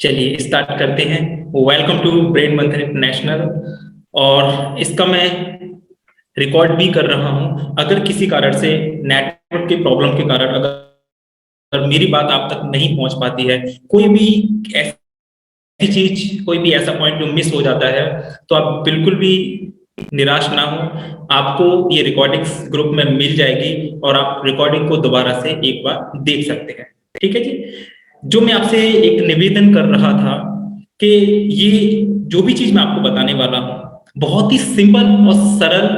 चलिए स्टार्ट करते हैं। वेलकम टू ब्रेन मंथन इंटरनेशनल। और इसका मैं रिकॉर्ड भी कर रहा हूं। अगर किसी कारण से नेटवर्क के प्रॉब्लम के कारण अगर मेरी बात आप तक नहीं पहुंच पाती है, कोई भी ऐसी चीज, कोई भी ऐसा पॉइंट जो मिस हो जाता है, तो आप बिल्कुल भी निराश ना हो। आपको ये रिकॉर्डिंग्स ग्रुप में मिल जाएगी और आप रिकॉर्डिंग को दोबारा से एक बार देख सकते हैं। ठीक है जी। जो मैं आपसे एक निवेदन कर रहा था कि ये जो भी चीज मैं आपको बताने वाला हूं, बहुत ही सिंपल और सरल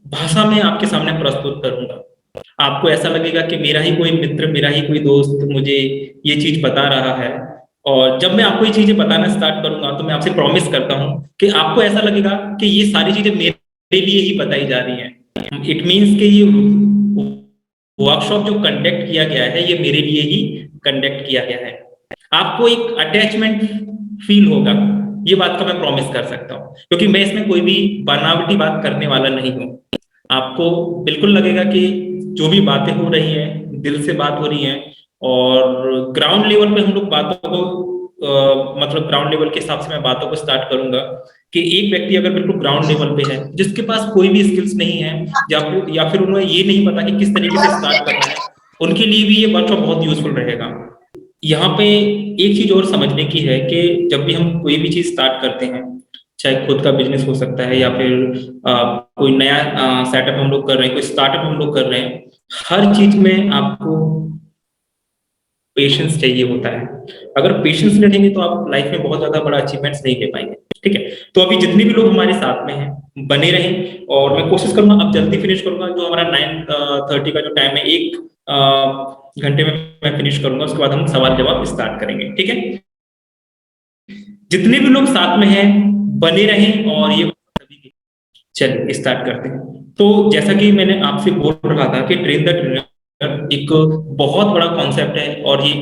भाषा में आपके सामने प्रस्तुत करूंगा। आपको ऐसा लगेगा कि मेरा ही कोई मित्र, मेरा ही कोई दोस्त मुझे ये चीज बता रहा है। और जब मैं आपको ये चीजें बताना स्टार्ट करूंगा तो मैं आपसे प्रॉमिस करता हूं कि आपको ऐसा लगेगा कि ये सारी चीजें मेरे लिए ही बताई जा रही हैं। इट मीन्स कि ये वर्कशॉप जो कंडक्ट किया गया है, ये मेरे लिए ही कंडक्ट किया गया है। आपको एक अटैचमेंट फील होगा, ये बात का मैं प्रॉमिस कर सकता हूँ, क्योंकि मैं इसमें कोई भी बनावटी बात करने वाला नहीं हूँ। आपको बिल्कुल लगेगा कि जो भी बातें हो रही हैं दिल से बात हो रही हैं। और ग्राउंड लेवल पे हम लोग बातों को मतलब ग्राउंड लेवल के हिसाब से मैं बातों को स्टार्ट करूंगा कि एक व्यक्ति अगर बिल्कुल ग्राउंड लेवल पे है, जिसके पास कोई भी स्किल्स नहीं है, या फिर उन्हें ये नहीं पता कि किस तरीके से स्टार्ट करना है, उनके लिए भी ये वर्कशॉप बहुत यूजफुल रहेगा। यहाँ पे एक चीज और समझने की है कि जब भी हम कोई भी चीज स्टार्ट करते हैं, चाहे खुद का बिजनेस हो सकता है या फिर कोई नया सेटअप हम लोग कर रहे हैं, कोई स्टार्टअप हम लोग कर रहे हैं, हर चीज में आपको पेशेंस चाहिए होता है। अगर पेशेंस नहीं रहेंगे तो आप लाइफ में बहुत ज्यादा बड़ा अचीवमेंट्स नहीं ले पाएंगे। ठीक है। तो अभी जितने भी लोग हमारे साथ में हैं, बने रहें। और मैं कोशिश करूंगा अब जल्दी फिनिश करूंगा। जो हमारा 9:30 का जो टाइम है, 1 घंटे में मैं फिनिश करूंगा। उसके बाद हम सवाल जवाब स्टार्ट करेंगे। ठीक है। जितने भी लोग साथ में हैं, बने रहें। और ये चलिए स्टार्ट करते हैं। तो जैसा कि मैंने आपसे बोल रहा था कि ट्रेन द ट्रेनर एक बहुत बड़ा कॉन्सेप्ट है, और ये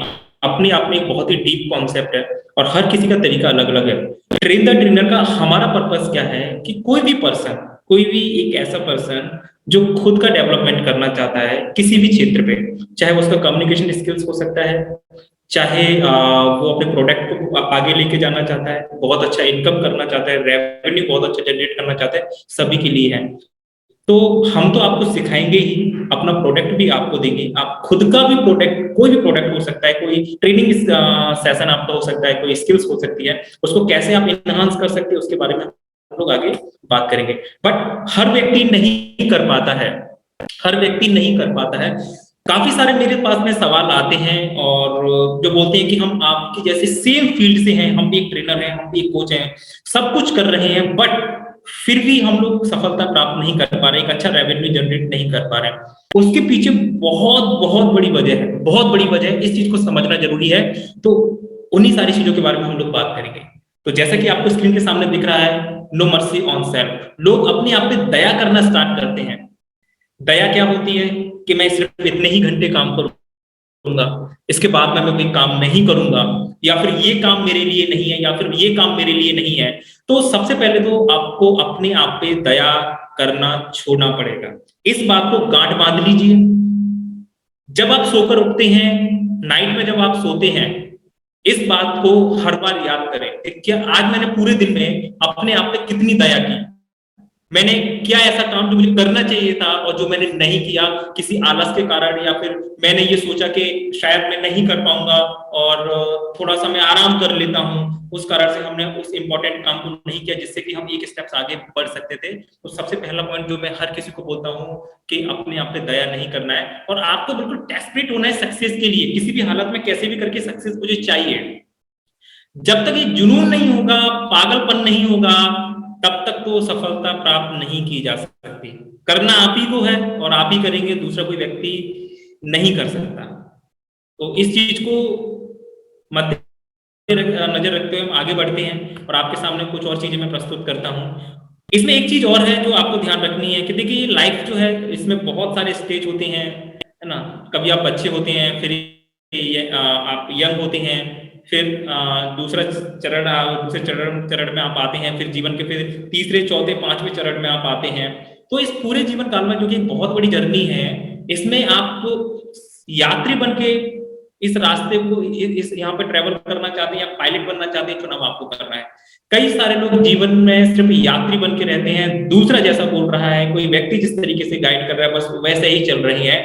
अपने आप में एक बहुत ही डीप कॉन्सेप्ट है, और हर किसी का तरीका अलग अलग है। ट्रेन द ट्रेनर का हमारा पर्पस क्या है कि कोई भी पर्सन, कोई भी एक ऐसा पर्सन जो खुद का डेवलपमेंट करना चाहता है किसी भी क्षेत्र पे, चाहे वो उसका कम्युनिकेशन स्किल्स हो सकता है, चाहे वो अपने प्रोडक्ट को आगे लेके जाना चाहता है, बहुत अच्छा इनकम करना चाहता है, रेवेन्यू बहुत अच्छा जनरेट करना चाहता है, सभी के लिए है। तो हम तो आपको सिखाएंगे ही, अपना प्रोडक्ट भी आपको देंगे। आप खुद का भी प्रोडक्ट, कोई भी प्रोडक्ट हो सकता है, कोई ट्रेनिंग सेशन आपका हो सकता है, कोई स्किल्स हो सकती है, उसको कैसे आप इनहांस कर सकते हैं उसके बारे में हम लोग आगे बात करेंगे। बट हर व्यक्ति नहीं कर पाता है, हर व्यक्ति नहीं कर पाता है। काफी सारे मेरे पास में सवाल आते हैं और जो बोलते हैं कि हम आपकी जैसे सेम फील्ड से हैं, हम भी एक ट्रेनर हैं, हम भी एक कोच हैं, सब कुछ कर रहे हैं, बट फिर भी हम लोग सफलता प्राप्त नहीं कर पा रहे, एक अच्छा रेवेन्यू जनरेट नहीं कर पा रहे हैं। उसके पीछे बहुत बहुत बड़ी वजह है, बहुत बड़ी वजह है। इस चीज को समझना जरूरी है। तो उन्हीं सारी चीजों के बारे में हम लोग बात करेंगे। तो जैसा कि आपको स्क्रीन के सामने दिख रहा है, नो मर्सी ऑन सेल्फ। लोग अपने आप पे दया करना स्टार्ट करते हैं। दया क्या होती है कि मैं सिर्फ इतने ही घंटे काम करूंगा, इसके बाद मैं कोई काम नहीं करूंगा, या फिर ये काम मेरे लिए नहीं है, या फिर ये काम मेरे लिए नहीं है। तो सबसे पहले तो आपको अपने आप पे दया करना छोड़ना पड़ेगा। इस बात को गांठ बांध लीजिए। जब आप सोकर उठते हैं, नाइट में जब आप सोते हैं, इस बात को हर बार याद करें कि क्या आज मैंने पूरे दिन में अपने आप पे कितनी दया की। मैंने क्या ऐसा काम जो मुझे करना चाहिए था और जो मैंने नहीं किया, किसी आलस के कारण, या फिर मैंने ये सोचा कि शायद मैं नहीं कर पाऊंगा और थोड़ा सा मैं आराम कर लेता हूं, उस कारण से हमने उस इंपॉर्टेंट काम को नहीं किया जिससे कि हम एक स्टेप्स आगे बढ़ सकते थे। तो सबसे पहला पॉइंट जो मैं हर किसी को बोलता हूं कि अपने आप पे दया नहीं करना है, और आपको बिल्कुल डेस्परेट होना है सक्सेस के लिए। किसी भी हालत में कैसे भी करके सक्सेस मुझे चाहिए। जब तक ये जुनून नहीं होगा, पागलपन नहीं होगा, तब तक तो सफलता प्राप्त नहीं की जा सकती। करना आप ही को है, और आप ही करेंगे, दूसरा कोई व्यक्ति नहीं कर सकता। तो इस चीज को मध्य नजर रखते हुए हम आगे बढ़ते हैं, और आपके सामने कुछ और चीजें मैं प्रस्तुत करता हूँ। इसमें एक चीज और है जो आपको ध्यान रखनी है कि देखिए लाइफ जो है, इसमें बहुत सारे स्टेज होते हैं, है ना। कभी आप बच्चे होते हैं, फिर आप यंग होते हैं, फिर दूसरा चरण, दूसरे चरण चरण में आप आते हैं, फिर जीवन के फिर तीसरे चौथे पांचवें चरण में आप आते हैं। तो इस पूरे जीवन काल में, जो कि एक बहुत बड़ी जर्नी है, इसमें आप यात्री बन के इस रास्ते को इस यहाँ पे ट्रेवल करना चाहते हैं या पायलट बनना चाहते हैं, चुनाव आपको करना है। कई सारे लोग जीवन में सिर्फ यात्री बन के रहते हैं, दूसरा जैसा बोल रहा है, कोई व्यक्ति जिस तरीके से गाइड कर रहा है बस वैसे ही चल रही है।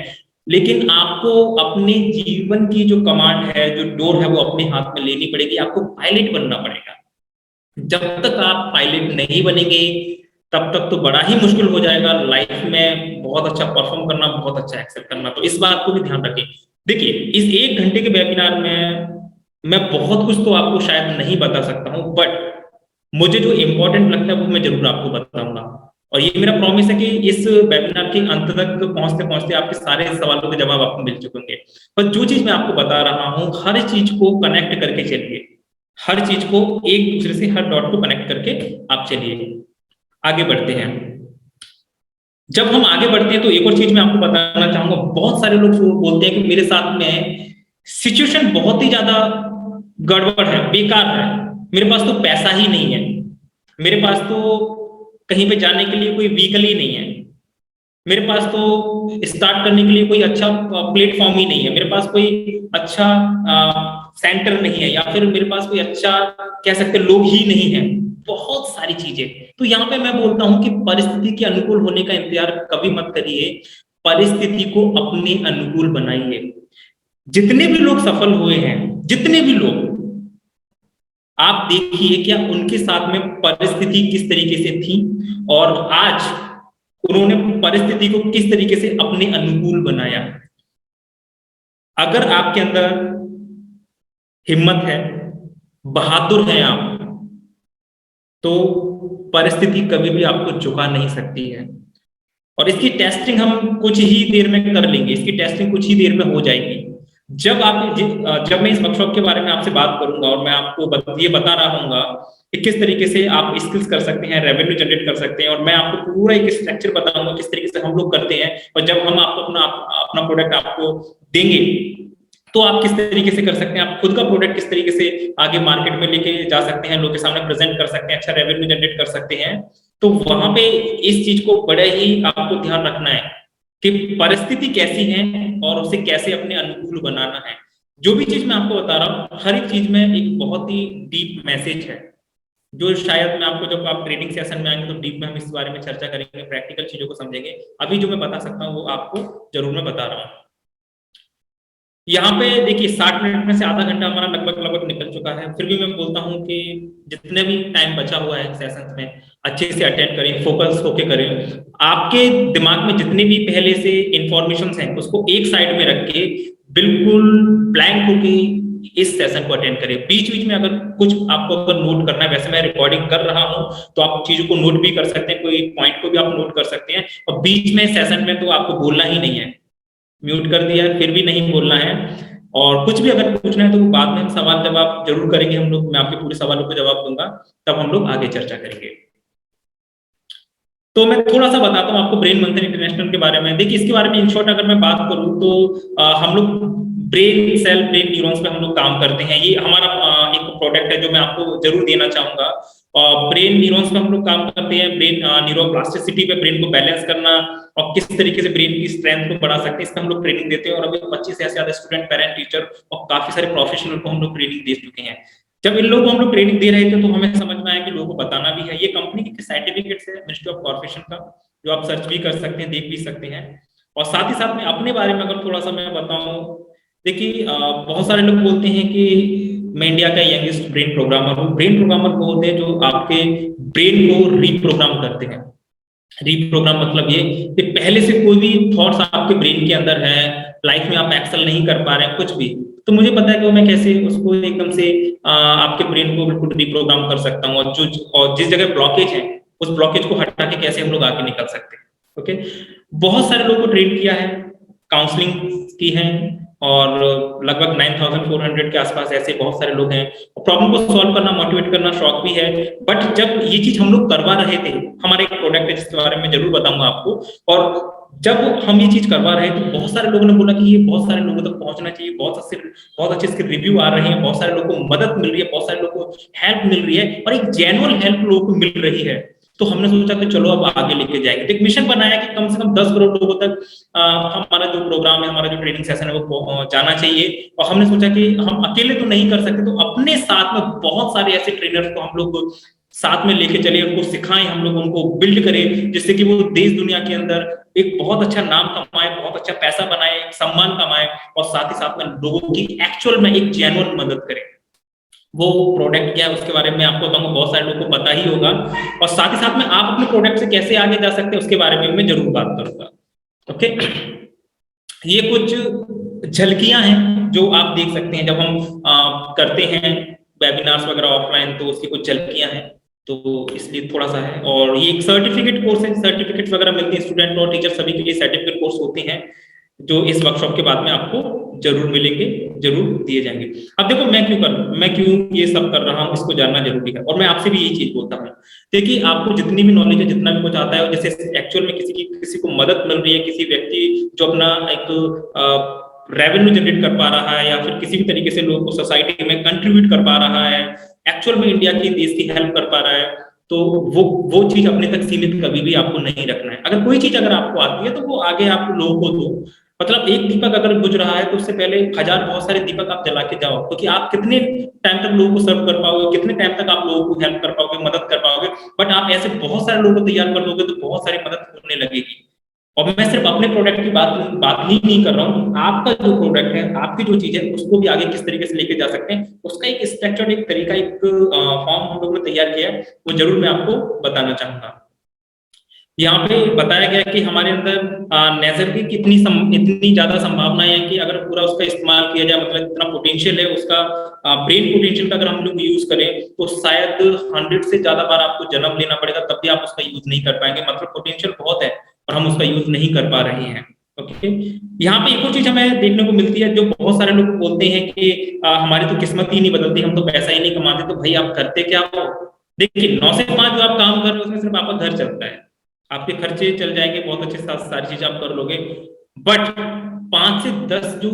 लेकिन आपको अपने जीवन की जो कमांड है, जो डोर है, वो अपने हाथ में लेनी पड़ेगी, आपको पायलट बनना पड़ेगा। जब तक आप पायलट नहीं बनेंगे तब तक तो बड़ा ही मुश्किल हो जाएगा लाइफ में बहुत अच्छा परफॉर्म करना, बहुत अच्छा एक्सेप्ट करना। तो इस बात को भी ध्यान रखें। देखिए, इस 1 घंटे के वेबिनार में मैं बहुत कुछ तो आपको शायद नहीं बता सकता हूँ, बट मुझे जो इंपॉर्टेंट लगता है वो मैं जरूर आपको बताऊंगा। और ये मेरा प्रॉमिस है कि इस वेबिनार के अंत तक पहुंचते पहुंचते आपके सारे सवालों के जवाब आपको मिल चुके होंगे। पर जो चीज मैं आपको बता रहा हूँ, हर चीज को कनेक्ट करके चलिए, हर चीज को एक दूसरे से, हर डॉट को कनेक्ट करके आप चलिए। आगे बढ़ते हैं। जब हम आगे बढ़ते हैं तो एक और चीज मैं आपको बताना चाहूंगा। बहुत सारे लोग बोलते हैं कि मेरे साथ में सिचुएशन बहुत ही ज्यादा गड़बड़ है, बेकार है, मेरे पास तो पैसा ही नहीं है, मेरे पास तो कहीं पे जाने के लिए कोई व्हीकल ही नहीं है, मेरे पास तो स्टार्ट करने के लिए कोई अच्छा प्लेटफॉर्म ही नहीं है, मेरे पास कोई अच्छा सेंटर नहीं है, या फिर मेरे पास कोई अच्छा कह सकते लोग ही नहीं है, बहुत सारी चीजें। तो यहाँ पे मैं बोलता हूं कि परिस्थिति के अनुकूल होने का इंतजार कभी मत करिए, परिस्थिति को अपने अनुकूल बनाइए। जितने भी लोग सफल हुए हैं, जितने भी लोग, आप देखिए क्या उनके साथ में परिस्थिति किस तरीके से थी और आज उन्होंने परिस्थिति को किस तरीके से अपने अनुकूल बनाया। अगर आपके अंदर हिम्मत है, बहादुर हैं आप, तो परिस्थिति कभी भी आपको झुका नहीं सकती है। और इसकी टेस्टिंग हम कुछ ही देर में कर लेंगे, इसकी टेस्टिंग कुछ ही देर में हो जाएगी। जब मैं इस वर्कशॉप के बारे में आपसे बात करूंगा और मैं आपको ये बता रहा हूँ कि किस तरीके से आप स्किल्स कर सकते हैं, रेवेन्यू जनरेट कर सकते हैं, और मैं आपको पूरा एक स्ट्रक्चर बताऊंगा किस तरीके से हम लोग करते हैं। और जब हम आपको अपना प्रोडक्ट आपको देंगे तो आप किस तरीके से कर सकते हैं, आप खुद का प्रोडक्ट किस तरीके से आगे मार्केट में लेके जा सकते हैं, लोगों के सामने प्रेजेंट कर सकते हैं, अच्छा रेवेन्यू जनरेट कर सकते हैं। तो वहां पे इस चीज को बड़े ही आपको ध्यान रखना है कि परिस्थिति कैसी है और उसे कैसे अपने अनुकूल बनाना है। जो भी चीज मैं आपको बता रहा हूँ, हर एक चीज में एक बहुत ही डीप मैसेज है, जो शायद मैं आपको, जब आप ट्रेनिंग सेशन में आएंगे तो डीप में हम इस बारे में चर्चा करेंगे, प्रैक्टिकल चीजों को समझेंगे। अभी जो मैं बता सकता हूँ वो आपको जरूर मैं बता रहा हूँ। यहाँ पे देखिए 60 मिनट में से आधा घंटा हमारा लगभग निकल चुका है, फिर भी मैं बोलता हूँ कि जितने भी टाइम बचा हुआ है सेशंस में अच्छे से अटेंड करें, फोकस होके करें। आपके दिमाग में जितनी भी पहले से इंफॉर्मेशन हैं उसको एक साइड में रख के बिल्कुल ब्लैंक होके इस सेशन को अटेंड करें। बीच बीच में अगर कुछ आपको अगर नोट करना है, वैसे मैं रिकॉर्डिंग कर रहा हूँ तो आप चीजों को नोट भी कर सकते हैं, कोई पॉइंट को भी आप नोट कर सकते हैं। और बीच में सेशन में तो आपको बोलना ही नहीं है, म्यूट कर दिया फिर भी नहीं बोलना है। और कुछ भी अगर पूछना है तो बाद में हम सवाल जवाब जरूर करेंगे हम लोग, मैं आपके पूरे सवालों को जवाब दूंगा, तब हम लोग आगे चर्चा करेंगे। तो मैं थोड़ा सा बताता हूँ आपको ब्रेन मंथन इंटरनेशनल के बारे में। देखिए, इसके बारे में इन शॉर्ट अगर मैं बात करूँ तो हम लोग ब्रेन सेल, ब्रेन न्यूरॉन्स पे हम लोग काम करते हैं। ये हमारा एक प्रोडक्ट है जो मैं आपको जरूर देना चाहूंगा। ब्रेन न्यूरॉन्स पे हम लोग काम करते हैं, ब्रेन न्यूरोप्लास्टिसिटी पे, ब्रेन को बैलेंस करना और किस तरीके से ब्रेन की स्ट्रेंथ को बढ़ा सकते हैं, इस पे हम लोग ट्रेनिंग देते हैं। और अभी 25 से ज्यादा स्टूडेंट, पेरेंट, टीचर और काफी सारे प्रोफेशनल को हम लोग ट्रेनिंग दे चुके हैं। जब इन लोगों को हम लोग ट्रेनिंग दे रहे थे तो हमें समझ में आया कि लोगों को बताना भी है। ये कंपनी के सर्टिफिकेट्स है मिनिस्ट्री ऑफ कॉर्पोरेशन का, जो आप सर्च भी कर सकते हैं, देख भी सकते हैं। और साथ ही साथ में अपने बारे में अगर थोड़ा सा मैं बताऊं, देखिए बहुत सारे लोग बोलते हैं कि मैं इंडिया का यंगेस्ट ब्रेन प्रोग्रामर हूँ। ब्रेन प्रोग्रामर को बोलते हैं जो आपके ब्रेन को रीप्रोग्राम करते हैं। रीप्रोग्राम मतलब ये कि पहले से कोई भी थॉट्स आपके ब्रेन के अंदर है, लाइफ में आप एक्सेल नहीं कर पा रहे हैं कुछ भी, तो मुझे पता है कि मैं कैसे उसको एकदम से आपके ब्रेन को बिल्कुल रीप्रोग्राम कर सकता हूँ। और जिस जगह ब्लॉकेज है उस ब्लॉकेज को हटा के कैसे हम लोग आगे निकल सकते हैं। ओके, बहुत सारे लोगों को ट्रेन किया है, काउंसलिंग की है, और लगभग 9400 के आसपास ऐसे बहुत सारे लोग हैं। प्रॉब्लम को सॉल्व करना, मोटिवेट करना शौक भी है। बट जब ये चीज हम लोग करवा रहे थे, हमारा एक प्रोडक्ट है जिसके बारे में जरूर बताऊंगा आपको, और जब हम ये चीज करवा रहे थे तो बहुत सारे लोगों ने बोला कि ये बहुत सारे लोगों तक पहुंचना चाहिए, बहुत अच्छे इसके रिव्यू आ रहे हैं, बहुत सारे लोगों को मदद मिल रही है, बहुत सारे लोगों को हेल्प मिल रही है, और एक जेन्युइन हेल्प लोगों को मिल रही है। तो हमने सोचा कि चलो अब आगे लेके जाएंगे, तो एक मिशन बनाया कि कम से कम 10 करोड़ लोगों तक हमारा जो प्रोग्राम है, हमारा जो ट्रेनिंग सेशन है वो जाना चाहिए। और हमने सोचा कि हम अकेले तो नहीं कर सकते, तो अपने साथ में बहुत सारे ऐसे ट्रेनर्स को हम लोग साथ में लेके चले, उनको सिखाएं, हम लोग उनको बिल्ड करें, जिससे कि वो देश दुनिया के अंदर एक बहुत अच्छा नाम कमाए, बहुत अच्छा पैसा बनाए, सम्मान कमाए, और साथ ही साथ में लोगों की एक्चुअल में एक जेन्युइन मदद करें। वो प्रोडक्ट क्या है उसके बारे में आपको बताऊंगा, बहुत सारे लोगों को पता ही होगा, और साथ ही साथ में आप अपने प्रोडक्ट से कैसे आगे जा सकते हैं उसके बारे में मैं जरूर बात करूंगा। ओके, ये कुछ झलकियां हैं जो आप देख सकते हैं जब हम करते हैं वेबिनार्स वगैरह ऑफलाइन, तो उसकी कुछ झलकियां हैं, तो इसलिए थोड़ा सा है। और ये एक सर्टिफिकेट कोर्स है, सर्टिफिकेट्स वगैरह मिलते हैं स्टूडेंट और टीचर सभी के लिए, सर्टिफिकेट कोर्स होते हैं जो इस वर्कशॉप के बाद में आपको जरूर मिलेंगे, जरूर दिए जाएंगे। अब देखो मैं क्यों ये सब कर रहा हूँ, इसको जानना जरूरी है, और मैं आपसे भी यही चीज बोलता हूँ। देखिए, आपको जितनी भी नॉलेज है, जितना भी कुछ आता है, जैसे एक्चुअल में किसी को मदद मिल रही है, किसी व्यक्ति जो अपना एक रेवेन्यू जनरेट कर पा रहा है, या फिर किसी भी तरीके से लोगों को सोसाइटी में कंट्रीब्यूट कर पा रहा है, एक्चुअल में इंडिया की देश की हेल्प कर पा रहा है, तो वो चीज अपने तक सीमित कभी भी आपको नहीं रखना है। अगर कोई चीज अगर आपको आती है तो वो आगे आप लोगों को दो। मतलब एक दीपक अगर बुझ रहा है तो उससे पहले हजार बहुत सारे दीपक आप जला के जाओ, क्योंकि आप कितने टाइम तक लोगों को सर्व कर पाओगे, कितने टाइम तक आप लोगों को हेल्प कर पाओगे, मदद कर पाओगे। बट आप ऐसे बहुत सारे लोगों को तैयार कर दोगे तो बहुत सारी मदद होने लगेगी। और मैं सिर्फ अपने प्रोडक्ट की बात ही नहीं कर रहा हूँ, आपका जो प्रोडक्ट है, आपकी जो चीज है, उसको भी आगे किस तरीके से लेके जा सकते हैं, उसका एक स्ट्रक्चर्ड एक तरीका, एक फॉर्म हम लोगों ने तैयार किया है, वो जरूर मैं आपको बताना चाहूंगा। यहाँ पे बताया गया कि हमारे अंदर नैसर्गिक इतनी ज्यादा संभावनाएं हैं कि अगर पूरा उसका इस्तेमाल किया जाए, मतलब इतना पोटेंशियल है उसका, ब्रेन पोटेंशियल का अगर हम लोग यूज करें तो शायद 100 से ज्यादा बार आपको जन्म लेना पड़ेगा, तब भी आप उसका यूज नहीं कर पाएंगे। मतलब पोटेंशियल बहुत है और हम उसका यूज नहीं कर पा रहे हैं। ओके, यहाँ पे एक और चीज हमें देखने को मिलती है, जो बहुत सारे लोग बोलते हैं कि हमारी तो किस्मत ही नहीं बदलती, हम तो पैसा ही नहीं कमाते। तो भाई आप करते क्या हो? देखिए, 9 से 5 जो आप काम कर रहे हो उसमें सिर्फ आपका घर चलता है, आपके खर्चे चल जाएंगे, बहुत अच्छे साथ सारी चीज आप कर लोगे। बट 5 से 10 जो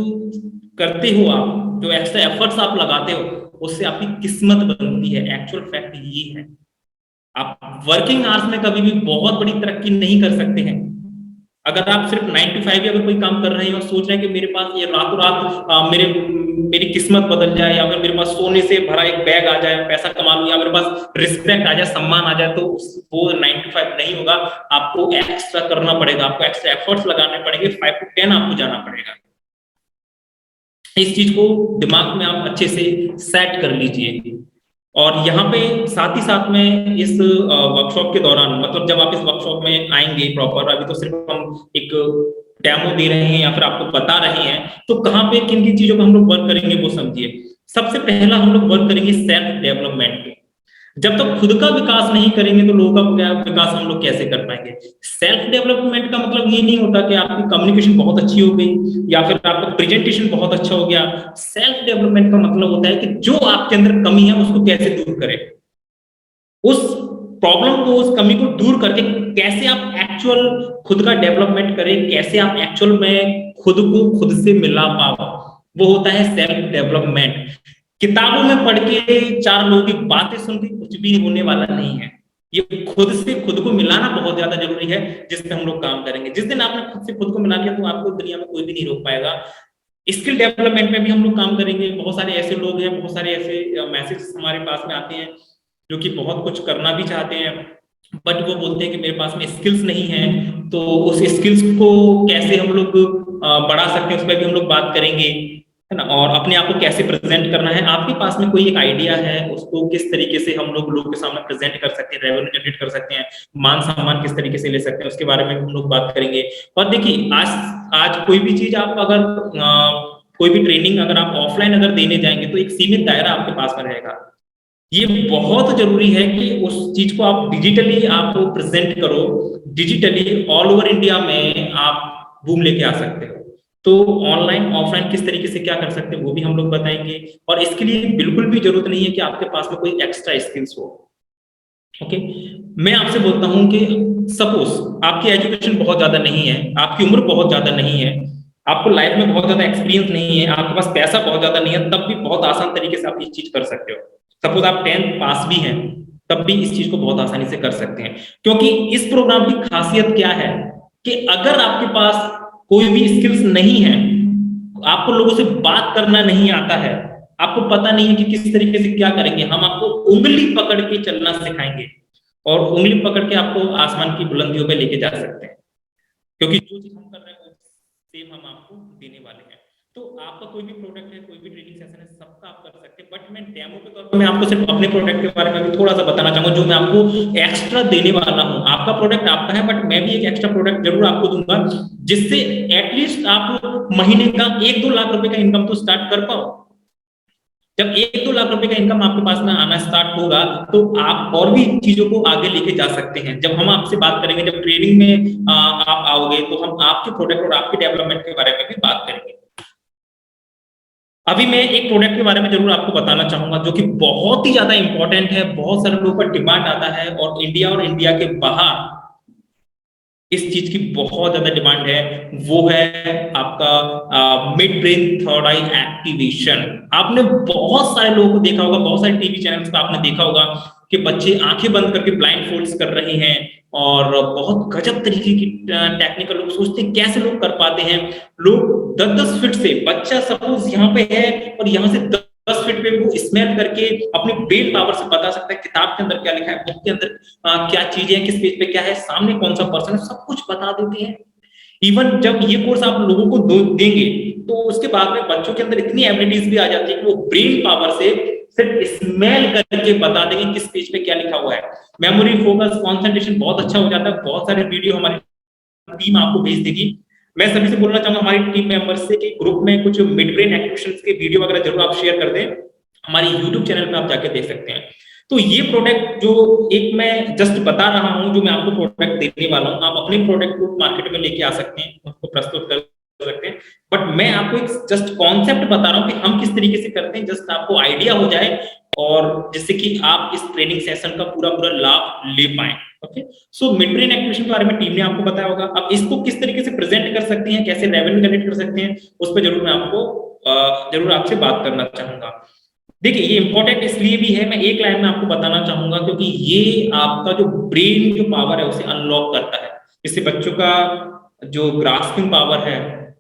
करते हो आप, जो एक्स्ट्रा एफर्ट्स आप लगाते हो, उससे आपकी किस्मत बनती है। एक्चुअल फैक्ट ये है। आप वर्किंग आवर्स में कभी भी बहुत बड़ी तरक्की नहीं कर सकते हैं। अगर आप सिर्फ 9 to 5 अगर कोई काम कर रहे हैं और सोच रहे हैं कि मेरे पास ये रातों रात मेरी किस्मत बदल जाए, या फिर मेरे पास सोने से भरा एक बैग आ जाए, पैसा कमा लूं, या मेरे पास रिस्पेक्ट आ जाए, सम्मान आ जाए, तो वो 9 to 5 नहीं होगा। आपको एक्स्ट्रा करना पड़ेगा, आपको एक्स्ट्रा एफर्ट्स लगाने पड़ेंगे, 5 to 10 आपको जाना पड़ेगा। इस चीज को दिमाग में आप अच्छे से सेट कर लीजिए। और यहाँ पे साथ ही साथ में इस वर्कशॉप के दौरान, मतलब जब आप इस वर्कशॉप में आएंगे प्रॉपर, अभी तो सिर्फ हम एक डेमो दे रहे हैं या फिर आपको बता रहे हैं, तो कहाँ पे किन किन चीजों पे हम लोग वर्क करेंगे वो समझिए। सबसे पहला हम लोग वर्क करेंगे सेल्फ डेवलपमेंट पे। जब तक खुद का विकास नहीं करेंगे तो लोगों का विकास हम लोग कैसे कर पाएंगे? सेल्फ डेवलपमेंट का मतलब ये नहीं होता कि आपकी कम्युनिकेशन बहुत अच्छी हो गई या फिर आपका प्रेजेंटेशन बहुत अच्छा हो गया। सेल्फ डेवलपमेंट का मतलब होता है कि जो आपके अंदर कमी है उसको कैसे दूर करें, उस प्रॉब्लम को, उस कमी को दूर करके कैसे आप एक्चुअल खुद का डेवलपमेंट करें, कैसे आप एक्चुअल में खुद को खुद से मिला पाओ, वो होता है सेल्फ डेवलपमेंट। किताबों में पढ़ के, 4 लोगों की बातें सुन के कुछ भी होने वाला नहीं है। ये खुद से खुद को मिलाना बहुत ज्यादा जरूरी है, जिस पे हम लोग काम करेंगे। जिस दिन आपने खुद से खुद को मिला लिया तो आपको दुनिया में कोई भी नहीं रोक पाएगा। स्किल डेवलपमेंट में भी हम लोग काम करेंगे। बहुत सारे ऐसे लोग हैं, बहुत सारे ऐसे मैसेज हमारे पास में आते हैं जो कि बहुत कुछ करना भी चाहते हैं, बट वो बोलते हैं कि मेरे पास में स्किल्स नहीं है। तो उस स्किल्स को कैसे हम लोग बढ़ा सकते हैं, उस पर भी हम लोग बात करेंगे, है ना। और अपने आप को कैसे प्रेजेंट करना है, आपके पास में कोई एक आइडिया है, उसको किस तरीके से हम लोग लोगों के सामने प्रेजेंट कर सकते हैं, रेवेन्यू जनरेट कर सकते हैं, मान सम्मान किस तरीके से ले सकते हैं, उसके बारे में हम लोग बात करेंगे। और देखिए, आज आज कोई भी चीज आप अगर कोई भी ट्रेनिंग अगर आप ऑफलाइन अगर देने जाएंगे तो एक सीमित दायरा आपके पास में रहेगा। ये बहुत जरूरी है कि उस चीज को आप डिजिटली आप प्रेजेंट करो, डिजिटली ऑल ओवर इंडिया में आप बूम लेके आ सकते हो। तो ऑनलाइन ऑफलाइन किस तरीके से क्या कर सकते हैं वो भी हम लोग बताएंगे। और इसके लिए बिल्कुल भी जरूरत नहीं है कि आपके पास में कोई एक्स्ट्रा स्किल्स हो। ओके, मैं आपसे बोलता हूं कि सपोज आपकी एजुकेशन बहुत ज्यादा नहीं है, आपकी उम्र बहुत ज्यादा नहीं है, आपको लाइफ में बहुत ज्यादा एक्सपीरियंस नहीं है, आपके पास पैसा बहुत ज्यादा नहीं है, तब भी बहुत आसान तरीके से आप ये चीज कर सकते हो। सपोज आप 10th पास भी हैं, तब भी इस चीज को बहुत आसानी से कर सकते हैं। क्योंकि इस प्रोग्राम की खासियत क्या है कि अगर आपके पास कोई भी स्किल्स नहीं है, आपको लोगों से बात करना नहीं आता है, आपको पता नहीं है कि किस तरीके से क्या करेंगे, हम आपको उंगली पकड़ के चलना सिखाएंगे और उंगली पकड़ के आपको आसमान की बुलंदियों पे लेके जा सकते हैं। क्योंकि जो चीज हम कर रहे हैं वो सेम हम आपको देने वाले हैं। तो आपका कोई भी प्रोडक्ट है, कोई भी ट्रेनिंग सेशन है, सबका आप कर सकते हैं। बट मैं डेमो के तौर पर मैं आपको सिर्फ अपने प्रोडक्ट के बारे में भी थोड़ा सा बताना चाहूंगा, जो मैं आपको एक्स्ट्रा देने वाला हूँ। आपका प्रोडक्ट आपका है, बट मैं भी एक एक्स्ट्रा प्रोडक्ट जरूर आपको दूंगा, जिससे एटलीस्ट आप महीने का 1-2 लाख रुपए का इनकम तो स्टार्ट कर पाओ। जब 1-2 लाख रुपए का इनकम आपके पास में आना स्टार्ट होगा, तो आप और भी चीजों को आगे लेके जा सकते हैं। जब हम आपसे बात करेंगे, जब ट्रेनिंग में आप आओगे, तो हम आपके प्रोडक्ट और आपके डेवलपमेंट के बारे में भी बात करेंगे। अभी मैं एक प्रोडक्ट के बारे में जरूर आपको बताना चाहूंगा, जो कि बहुत ही ज्यादा इंपॉर्टेंट है, बहुत सारे लोगों पर डिमांड आता है, और इंडिया और इंडिया के बाहर इस चीज की बहुत ज्यादा डिमांड है। वो है आपका मिड ब्रेन थर्ड आई एक्टिवेशन। आपने बहुत सारे लोगों को देखा होगा, बहुत सारे टीवी चैनल्स पे आपने देखा होगा कि बच्चे आंखें बंद करके ब्लाइंड फोल्ड्स कर रहे हैं, और बहुत गजब तरीके की टेक्निकल, लोग सोचते हैं कैसे लोग कर पाते हैं। लोग 10-10 फीट से, बच्चा सपोज यहाँ पे है और यहाँ से 10 फीट पे वो स्मेल करके अपनी ब्रेन पावर से बता सकता है किताब के अंदर क्या लिखा है, बुक के अंदर क्या चीजें हैं, किस पेज पे क्या है, सामने कौन सा पर्सन है, सब कुछ बता देते हैं। इवन जब ये कोर्स आप लोगों को देंगे, तो उसके बाद में बच्चों के अंदर इतनी एबिलिटीज भी आ जाती है कि वो ब्रेन पावर से सिर्फ स्मेल करके बता देंगे किस पेज पे क्या लिखा हुआ है। मेमोरी, फोकस, कॉन्सेंट्रेशन बहुत अच्छा हो जाता है। बहुत सारे वीडियो हमारी टीम आपको भेज देगी। मैं सभी से बोलना चाहूंगा, हमारी टीम मेंबर्स से कि ग्रुप में कुछ मिड ब्रेन एक्टिवेशंस के वीडियो वगैरह जरूर आप शेयर कर दें। हमारी यूट्यूब चैनल पे आप जाके देख सकते हैं। तो ये प्रोडक्ट जो एक मैं जस्ट बता रहा हूं, जो मैं आपको प्रोडक्ट देने वाला हूं, आप अपने प्रोडक्ट को मार्केट में लेके आ सकते हैं, उसको प्रस्तुत कर सकते हैं। बट मैं आपको एक जस्ट कॉन्सेप्ट बता रहा हूं कि हम किस तरीके से करते हैं, जस्ट आपको आइडिया हो जाए, और जिससे कि आप इस ट्रेनिंग सेशन का पूरा पूरा लाभ ले पाए। Okay, so mid brain activation के बारे में टीम ने आपको बताया होगा। अब इसको किस तरीके से प्रेजेंट कर सकते हैं, कैसे रेवेन्यू जनरेट कर सकते हैं, उस पर जरूर मैं आपको जरूर आपसे बात करना चाहूंगा। देखिए, ये इंपॉर्टेंट इसलिए भी है, मैं एक लाइन में आपको बताना चाहूंगा, क्योंकि ये आपका जो ब्रेन जो पावर है उसे अनलॉक करता है। इससे बच्चों का जो ग्रास्पिंग पावर है,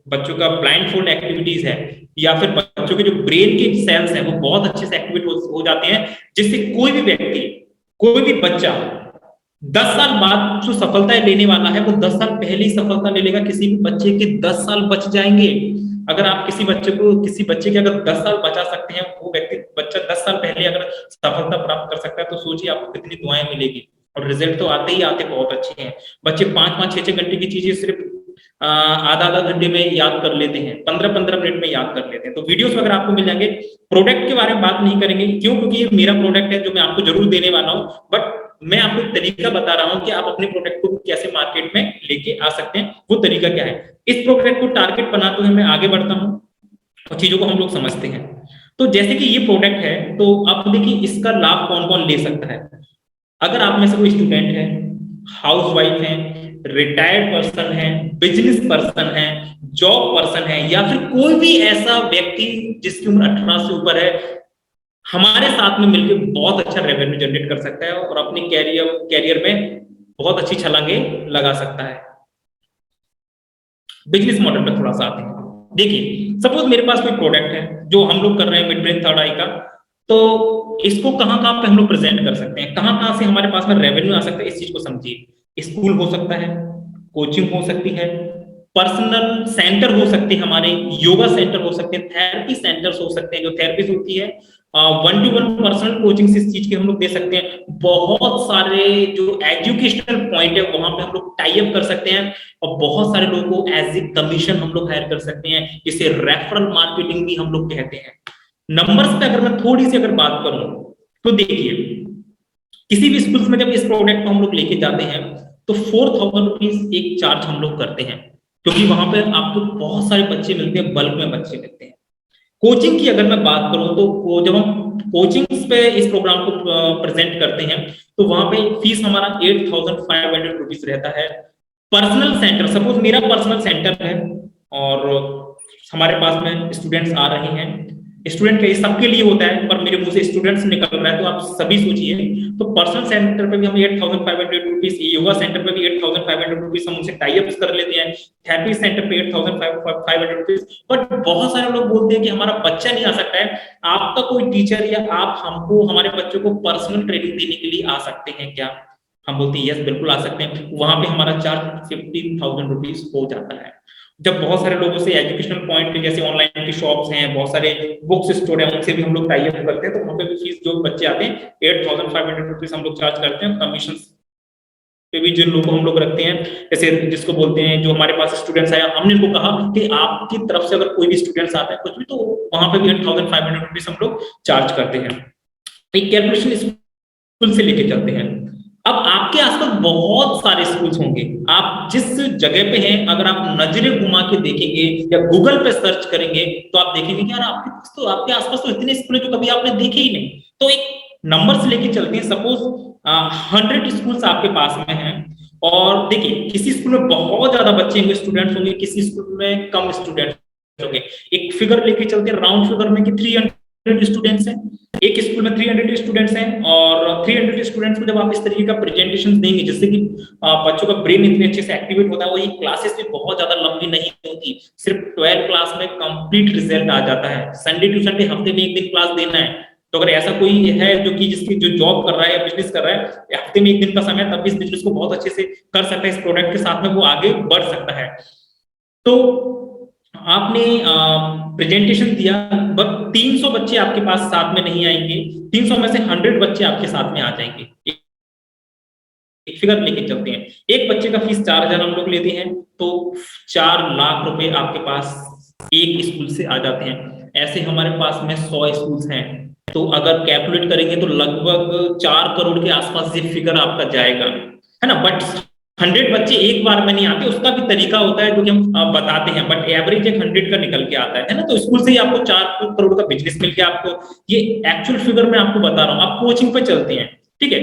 बच्चों का ब्लाइंड फोल्ड एक्टिविटीज है, या फिर बच्चों के जो ब्रेन के सेल्स हैं वो बहुत अच्छे से एक्टिवेट हो जाते हैं, जिससे कोई भी व्यक्ति, कोई भी बच्चा 10 साल बाद जो सफलता लेने वाला है, वो 10 साल पहले ही सफलता ले लेगा। किसी भी बच्चे के 10 साल बच जाएंगे। अगर आप किसी बच्चे को, किसी बच्चे के अगर 10 साल बचा सकते हैं, वो व्यक्ति, बच्चा 10 साल पहले अगर सफलता प्राप्त कर सकता है, तो सोचिए आपको कितनी दुआएं मिलेगी। और रिजल्ट तो आते ही आते बहुत अच्छे हैं। बच्चे 5-5, 6-6 घंटे की चीजें सिर्फ आधा आधा घंटे में याद कर लेते हैं, 15-15 मिनट में याद कर लेते हैं। तो वीडियोस वगैरह आपको मिल जाएंगे। प्रोडक्ट के बारे में बात नहीं करेंगे, क्यों? क्योंकि ये मेरा प्रोडक्ट है जो मैं आपको जरूर देने वाला हूँ। बट मैं आपको एक तरीका बता रहा हूं कि आप अपने प्रोडक्ट को कैसे मार्केट में लेके आ सकते हैं। वो तरीका क्या है? इस प्रोडक्ट को टारगेट बनाते हुए मैं आगे बढ़ता हूं और चीजों को हम लोग समझते हैं। तो जैसे कि ये प्रोडक्ट है, तो आप देखिए इसका लाभ कौन कौन ले सकता है। अगर आप में से कोई स्टूडेंट है, हाउस वाइफ है, रिटायर्ड पर्सन है, बिजनेस पर्सन है, जॉब पर्सन है, या फिर कोई भी ऐसा व्यक्ति जिसकी उम्र 18 से ऊपर है, हमारे साथ में मिलकर बहुत अच्छा रेवेन्यू जनरेट कर सकता है और अपने कैरियर में बहुत अच्छी छलांगे लगा सकता है। बिजनेस मॉडल पर थोड़ा सा आते हैं। देखिए, सपोज मेरे पास कोई प्रोडक्ट है जो हम लोग कर रहे हैं, मिड ब्रेन थर्ड आई का। तो इसको कहां कहां पे हम लोग प्रेजेंट कर सकते हैं, कहां कहां से हमारे पास में रेवेन्यू आ सकता है, इस चीज को समझिए। स्कूल हो सकता है, कोचिंग हो सकती है, पर्सनल सेंटर हो सकते हैं, हमारे योगा सेंटर हो सकते हैं, थेरेपी सेंटर्स हो सकते हैं, जो थेरेपीज होती है, 1-to-1 पर्सनल कोचिंग इस चीज के हम लोग दे सकते हैं। बहुत सारे जो एजुकेशनल पॉइंट है वहां पे हम लोग टाई अप कर सकते हैं, और बहुत सारे लोगों को एज ए कमीशन हम लोग हायर कर सकते हैं। इसे रेफरल मार्केटिंग भी हम लोग कहते हैं। नंबर्स पे अगर मैं थोड़ी सी अगर बात करूं, तो देखिए, किसी भी स्कूल्स में जब इस प्रोडक्ट को हम लोग लेके जाते हैं, तो 4000 रुपीज एक चार्ज हम लोग करते हैं, क्योंकि वहां पर आपको बहुत सारे बच्चे मिलते हैं, बल्क में बच्चे मिलते हैं। कोचिंग की अगर मैं बात करूं, तो जब हम कोचिंग्स पे इस प्रोग्राम को प्रेजेंट करते हैं, तो वहां पे फीस हमारा 8500 रुपीज रहता है। पर्सनल सेंटर, सपोज मेरा पर्सनल सेंटर है और हमारे पास में स्टूडेंट्स आ रहे हैं, स्टूडेंट के सबके लिए होता है, पर मेरे मुंह से स्टूडेंट्स निकल रहा है, तो आप सभी सोचिए। तो पर्सनल सेंटर पे भी हम 8,500 रुपीज, योगा सेंटर पे भी 8,500 रुपीज हम उनसे टाई अप कर लेते हैं, थेरेपी सेंटर पे 8,500 रुपीज। बट बहुत सारे लोग बोलते हैं कि हमारा बच्चा नहीं आ सकता है, आपका कोई टीचर या आप हमको, हमारे बच्चों को पर्सनल ट्रेनिंग देने के लिए आ सकते हैं क्या? हम बोलते हैं यस बिल्कुल आ सकते हैं। वहां पे हमारा चार्ज 15,000 रुपीज हो जाता है। जब बहुत सारे लोगों से एजुकेशनल पॉइंट, जैसे ऑनलाइन की शॉप्स हैं, बहुत सारे बुक्स स्टोर हैं, उनसे भी हम लोग टाई अप करते हैं, तो वहां पे भी फीस जो बच्चे आते हैं 8,500 रुपीज हम लोग चार्ज करते हैं। कमीशन पे भी जिन लोगों को हम लोग रखते हैं, जैसे जिसको बोलते हैं, जो हमारे पास स्टूडेंट्स आए, हमने इनको कहा कि आपकी तरफ से अगर कोई भी स्टूडेंट्स आता है कुछ भी, तो वहां पे भी 8,500 रुपीज हम लोग चार्ज करते हैं। एक कैलकुलेशन स्कूल से लेके चलते हैं। अब आपके आसपास बहुत सारे स्कूल्स होंगे, आप जिस जगह पे हैं, अगर आप नजरें घुमा के देखेंगे या गूगल पे सर्च करेंगे, तो आप देखेंगे कि यार आपके पास तो, आपके आसपास तो इतने स्कूल है जो कभी आपने देखे ही नहीं। तो एक नंबर्स लेके चलते हैं, सपोज 100 स्कूल्स आपके पास में हैं, और देखिए किसी स्कूल में बहुत ज्यादा बच्चे होंगे, स्टूडेंट्स होंगे, किसी स्कूल में कम स्टूडेंट्स होंगे। एक फिगर लेके चलते हैं राउंड फिगर में कि 300 स्टूडेंट्स हैं, एक स्कूल में 300 स्टूडेंट्स हैं, और 300 स्टूडेंट्स को जब आप इस तरीके का प्रेजेंटेशन देंगे जिससे कि बच्चों का ब्रेन इतने अच्छे से एक्टिवेट होता है, वो ये क्लासेस भी बहुत ज्यादा लंबी नहीं होती, सिर्फ 12 क्लास में कंप्लीट रिजल्ट आ जाता है। संडे टू संडे हफ्ते में एक दिन क्लास देना है। तो अगर ऐसा कोई है जो कि जिसकी जो जॉब कर रहा है या बिजनेस कर रहा है, हफ्ते में एक दिन का समय, तब भी इस बिजनेस को बहुत अच्छे से कर सकता है, इस प्रोडक्ट के साथ में वो आगे बढ़ सकता है। तो आपने प्रेजेंटेशन दिया, बट 300 बच्चे आपके पास साथ में नहीं आएंगे, 300 में से 100 बच्चे आपके साथ में आ जाएंगे। एक फिगर लेके चलते हैं, एक बच्चे का फीस 4,000 हम लोग लेते हैं, तो 4 लाख रुपए आपके पास एक स्कूल से आ जाते हैं। ऐसे हमारे पास में 100 स्कूल्स हैं, तो अगर कैलकुलेट करेंगे तो लगभग 4 करोड़ के आसपास ये फिगर आपका जाएगा, है ना। बट 100 बच्चे एक बार में नहीं आते, उसका भी तरीका होता है जो कि हम बताते हैं, बट एवरेज एक 100 का निकल के आता है ना। तो स्कूल से ही आपको 4 करोड़ का बिजनेस मिल गया आपको, ये एक्चुअल फिगर मैं आपको बता रहा हूँ। आप कोचिंग पे चलते हैं, ठीक है,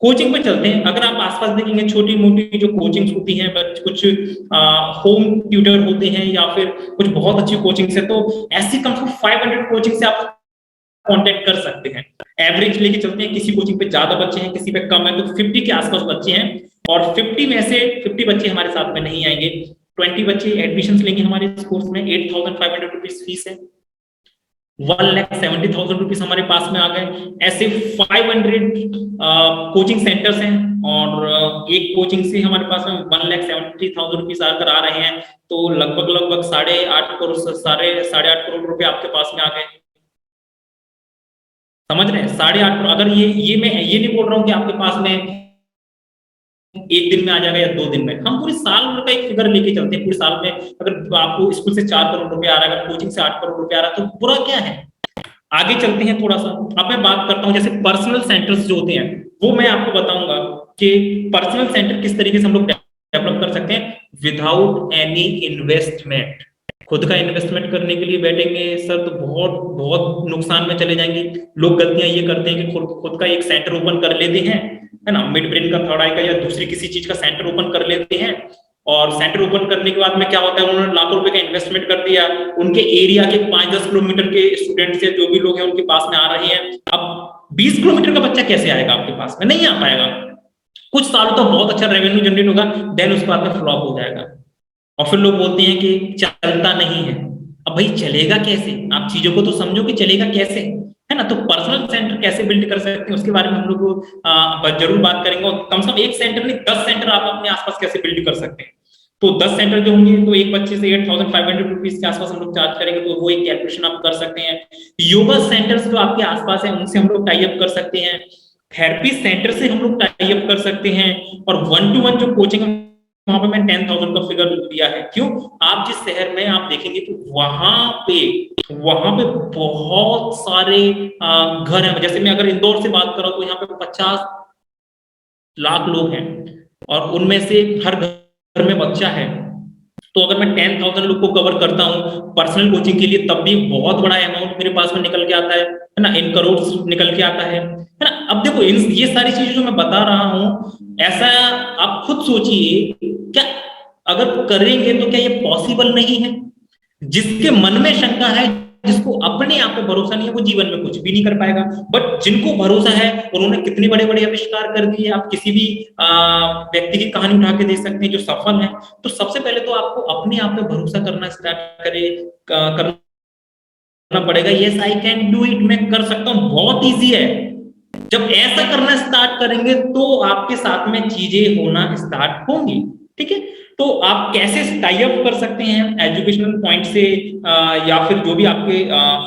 कोचिंग पे चलते हैं, अगर आप आसपास देखेंगे छोटी मोटी जो कोचिंग्स होती हैं, कुछ होम ट्यूटर होते हैं या फिर कुछ बहुत अच्छी कोचिंग है, तो ऐसी कम से कम 500 कोचिंग से आप कांटेक्ट कर सकते हैं। एवरेज लेके चलते हैं, किसी कोचिंग पे ज्यादा बच्चे हैं, किसी पे कम है, तो 50 के आसपास बच्चे हैं, और 50 में से 50 बच्चे हमारे साथ में नहीं आएंगे, 20 बच्चे एडमिशन लेंगे हमारे इस कोर्स में। 8,500 रुपीज फीस है, 1,70,000 रुपीज हमारे पास में आ गए। ऐसे 500 कोचिंग सेंटर्स हैं, और एक कोचिंग से हमारे पास में 1,70,000 रुपीज आकर आ रहे हैं, तो लगभग लगभग 8.5 करोड़, साढ़े आठ करोड़ रुपए आपके पास में आ गए। समझ रहे हैं, 8.5 करोड़। अगर ये मैं ये नहीं बोल रहा हूँ कि आपके पास में एक दिन में आ जाएगा या 2 दिन में, हम पूरे साल का एक फिगर लेके चलते हैं। पूरे साल में अगर आपको स्कूल से 4 करोड़ रुपए आ रहा है, अगर कोचिंग से 8 करोड़ रुपए आ रहा है, तो बुरा क्या है। आगे चलते हैं थोड़ा सा, अब मैं बात करता हूं जैसे पर्सनल सेंटर्स जो होते हैं, वो मैं आपको बताऊंगा कि पर्सनल सेंटर किस तरीके से हम लोग डेवलप कर सकते हैं विदाउट एनी इन्वेस्टमेंट। खुद का इन्वेस्टमेंट करने के लिए बैठेंगे सर तो बहुत बहुत नुकसान में चले जाएंगे। लोग गलतियां ये करते हैं कि खुद का एक सेंटर ओपन कर लेते हैं, है ना, मिड ब्रेन का, थर्ड आई का, या दूसरी किसी चीज का सेंटर ओपन कर लेते हैं, और सेंटर ओपन करने के बाद में क्या होता है, उन्होंने लाखों रुपए का इन्वेस्टमेंट कर दिया, उनके एरिया के 5-10 किलोमीटर के स्टूडेंट्स या जो भी लोग हैं उनके पास में आ रहे हैं। अब 20 किलोमीटर का बच्चा कैसे आएगा आपके पास में, नहीं आ पाएगा। कुछ सालों तो बहुत अच्छा रेवेन्यू जनरेट होगा, देन उसके बाद में फ्लॉप हो जाएगा, और फिर लोग बोलते हैं कि चलता नहीं है। अब भाई चलेगा कैसे, आप चीजों को तो समझो कि चलेगा कैसे, है ना। तो पर्सनल सेंटर कैसे बिल्ड कर सकते हैं उसके बारे में हम लोग जरूर बात करेंगे, और कम से कम एक सेंटर नहीं 10 सेंटर आप अपने आसपास कैसे बिल्ड कर सकते हैं। तो 10 सेंटर जो होंगे, तो एक बच्चे से 8,500 रुपीज के आसपास हम लोग चार्ज करेंगे, तो वो एक कैलकुलेशन आप कर सकते हैं। योगा सेंटर्स जो आपके आसपास है उनसे हम लोग टाई अप कर सकते हैं, थेरेपी सेंटर से हम लोग टाई अप कर सकते हैं, और 1-to-1 जो कोचिंग, वहां पे मैं 10,000 का फिगर दिया है। क्यों, आप जिस शहर में आप देखेंगे तो वहां पे बहुत सारे घर हैं। जैसे मैं अगर इंदौर से बात करूं तो यहाँ पे 50 लाख लोग हैं, और उनमें से हर घर में बच्चा है। तो अगर मैं 10,000 लोग को कवर करता हूँ पर्सनल कोचिंग के लिए, तब भी बहुत बड़ा अमाउंट मेरे पास में निकल के आता है ना, इन करोड़ निकल के आता है ना। अब देखो ये सारी चीजें जो मैं बता रहा हूँ, ऐसा आप खुद सोचिए, क्या अगर करेंगे तो क्या ये पॉसिबल नहीं है। जिसके मन में शंका है, जिसको अपने आप पे भरोसा नहीं है वो जीवन में कुछ भी नहीं कर पाएगा। बट जिनको भरोसा है, उन्होंने कितने बड़े बड़े आविष्कार कर दिए। आप किसी भी व्यक्ति की कहानी उठा के देख सकते हैं जो सफल है। तो सबसे पहले तो आपको अपने आप पे भरोसा करना स्टार्ट करना पड़ेगा। Yes I can do it, मैं कर सकता हूँ, बहुत इजी है। जब ऐसा करना स्टार्ट करेंगे तो आपके साथ में चीजें होना स्टार्ट होंगी। ठीक है, तो आप कैसे टाई अप कर सकते हैं एजुकेशनल पॉइंट से, या फिर जो भी आपके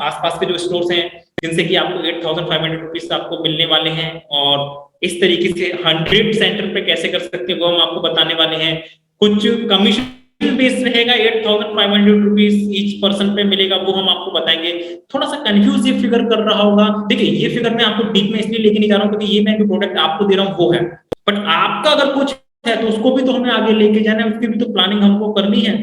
आसपास के जो स्टोर्स हैं जिनसे कि आपको 8,500 रुपीज आपको मिलने वाले हैं, और इस तरीके से 100 सेंटर पे कैसे कर सकते हैं वो हम आपको बताने वाले हैं। कुछ कमीशन बेस रहेगा, 8,500 रुपीज ईच पर्सन पे मिलेगा, वो हम आपको बताएंगे। थोड़ा सा कंफ्यूज ये फिगर कर रहा होगा। देखिए, ये फिगर मैं आपको डीप में इसलिए लेके नहीं जा रहा हूँ क्योंकि ये मैं जो प्रोडक्ट आपको दे रहा हूँ वो है, बट आपका अगर कुछ है तो उसको भी तो हमें आगे लेके जाना है, उसकी भी तो प्लानिंग हमको करनी है।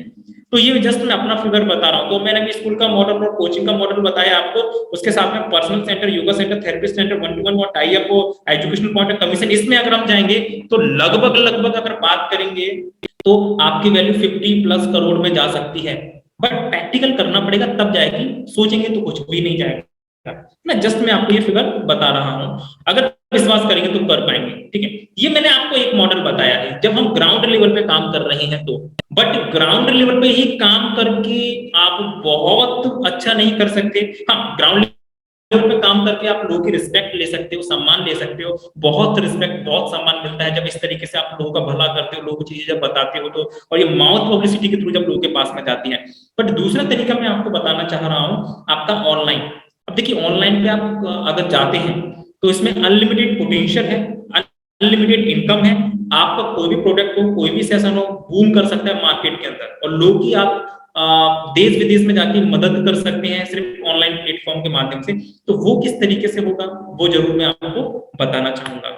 तो ये जस्ट मैं अपना फिगर बता रहा हूँ। तो मैंने भी स्कूल का मॉडल और कोचिंग का मॉडल बताया आपको, उसके साथ में personal centre, yoga centre, therapy centre, 1-to-1 और tie up, educational point, commission, इसमें अगर हम जाएंगे तो लगभग लगभग अगर बात करेंगे तो आपकी वैल्यू 50+ करोड़ में जा सकती है। बट प्रैक्टिकल करना पड़ेगा तब जाएगी, सोचेंगे तो कुछ भी नहीं जाएगा। मैं आपको ये फिगर बता रहा हूं, अगर विश्वास करेंगे तो कर पाएंगे। ठीक है, ये मैंने आपको एक मॉडल बताया है जब हम ग्राउंड लेवल पे काम कर रहे हैं तो। बट ग्राउंड लेवल पे ही काम करके आप बहुत अच्छा नहीं कर सकते। हाँ, ग्राउंड लेवल पे काम करके आप लोगों की रिस्पेक्ट ले सकते हो, सम्मान ले सकते हो। बहुत रिस्पेक्ट, बहुत सम्मान मिलता है जब इस तरीके से आप लोगों का भला करते हो, लोगों को चीजें जब बताते हो तो, और ये माउथ पब्लिसिटी के थ्रू जब लोगों के पास में जाती है। बट दूसरा तरीका मैं आपको बताना चाह रहा हूं, आपका ऑनलाइन। अब देखिए, ऑनलाइन पे आप अगर जाते हैं तो इसमें अनलिमिटेड पोटेंशियल है, अनलिमिटेड इनकम है। आपका कोई भी प्रोडक्ट हो, कोई भी सेशन हो, बूम कर सकता है मार्केट के अंदर, और लोग की आप देश विदेश में जाके मदद कर सकते हैं सिर्फ ऑनलाइन प्लेटफॉर्म के माध्यम से। तो वो किस तरीके से होगा वो जरूर मैं आपको बताना चाहूंगा,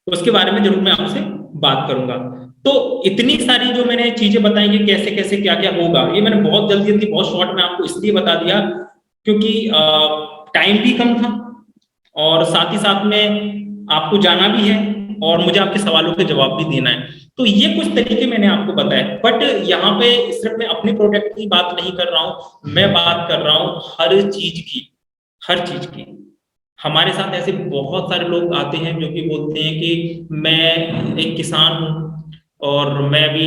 तो उसके बारे में जरूर मैं आपसे बात करूंगा। तो इतनी सारी जो मैंने चीजें बताई कि कैसे कैसे क्या क्या होगा, ये मैंने बहुत जल्दी जल्दी बहुत शॉर्ट में आपको इसलिए बता दिया क्योंकि टाइम भी कम था, और साथ ही साथ में आपको जाना भी है, और मुझे आपके सवालों के जवाब भी देना है। तो ये कुछ तरीके मैंने आपको बताए। बट यहाँ पे सिर्फ मैं अपनी प्रोडक्ट की बात नहीं कर रहा हूँ, मैं बात कर रहा हूँ हर चीज की, हर चीज की। हमारे साथ ऐसे बहुत सारे लोग आते हैं जो कि बोलते हैं कि मैं एक किसान हूँ और मैं भी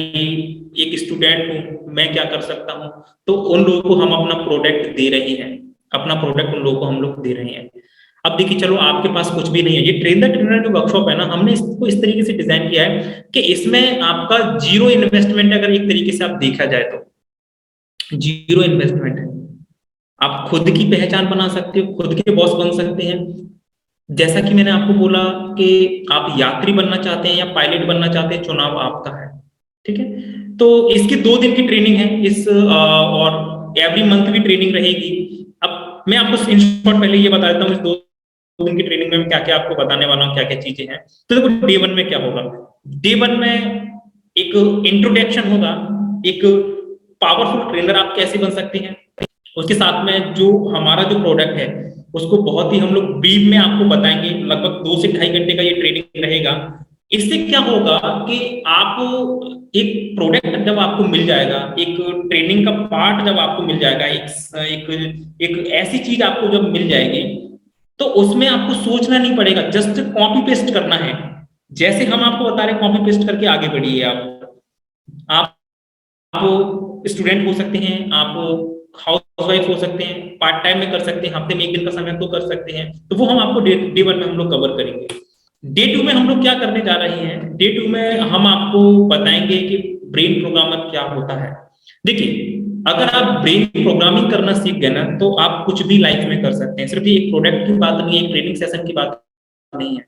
एक स्टूडेंट हूँ, मैं क्या कर सकता हूँ। तो उन लोगों को हम अपना प्रोडक्ट दे रहे हैं, अपना प्रोडक्ट उन लोगों को हम लोग दे रहे हैं। अब देखिए, चलो आपके पास कुछ भी नहीं है, ये ट्रेन द ट्रेनर जो वर्कशॉप है ना, हमने इसको इस तरीके से डिजाइन किया है कि इसमें आपका जीरो इन्वेस्टमेंट, अगर एक तरीके से आप देखा जाए तो जीरो इन्वेस्टमेंट है। आप खुद की पहचान बना सकते हो, खुद के बॉस बन सकते हैं। जैसा कि मैंने आपको बोला कि आप यात्री बनना चाहते हैं या पायलट बनना चाहते हैं, चुनाव आपका है। ठीक है, तो इसकी 2 दिन की ट्रेनिंग है और एवरी मंथ की ट्रेनिंग रहेगी। अब मैं आपको इन शॉर्ट पहले ये बता देता हूँ, इस 2 दिन की ट्रेनिंग में क्या क्या आपको बताने वाला हूँ, क्या क्या चीजें हैं। तो देखो, डे 1 में क्या होगा। डे 1 में एक इंट्रोडक्शन होगा, एक पावरफुल ट्रेनर आप कैसे बन सकते हैं। उसके साथ में जो हमारा जो प्रोडक्ट है उसको बहुत ही हम लोग ब्रीफ में आपको बताएंगे। लगभग 2 से ढाई घंटे का ये ट्रेनिंग रहेगा। इससे क्या होगा कि आप एक प्रोडक्ट जब आपको मिल जाएगा, एक ट्रेनिंग का पार्ट जब आपको मिल जाएगा, एक एक, एक ऐसी चीज आपको जब मिल जाएगी तो उसमें आपको सोचना नहीं पड़ेगा, जस्ट कॉपी पेस्ट करना है। जैसे हम आपको बता रहे, कॉपी पेस्ट करके आगे बढ़िए। आप स्टूडेंट हो सकते हैं, आप हाउस वाइफ हो सकते हैं, पार्ट टाइम में कर सकते हैं, हफ्ते में 1 दिन का समय तो कर सकते हैं। तो वो हम आपको डे 1 में हम लोग कवर करेंगे। डे 2 में हम लोग क्या करने जा रहे हैं, डे 2 में हम आपको बताएंगे कि ब्रेन प्रोग्रामर क्या होता है। देखिए, अगर आप ब्रेन प्रोग्रामिंग करना सीख गए ना तो आप कुछ भी लाइफ में कर सकते हैं। सिर्फ ये एक प्रोडक्ट की बात नहीं है, एक ट्रेनिंग सेशन की बात नहीं है,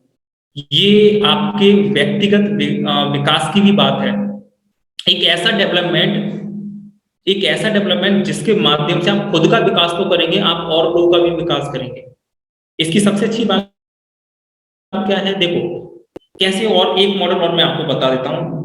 ये आपके व्यक्तिगत विकास की भी बात है। एक ऐसा डेवलपमेंट, एक ऐसा डेवलपमेंट जिसके माध्यम से आप खुद का विकास तो करेंगे, आप और लोगों का भी विकास करेंगे। इसकी सबसे अच्छी बात क्या है, देखो कैसे, और एक मॉडल और मैं आपको बता देता हूँ।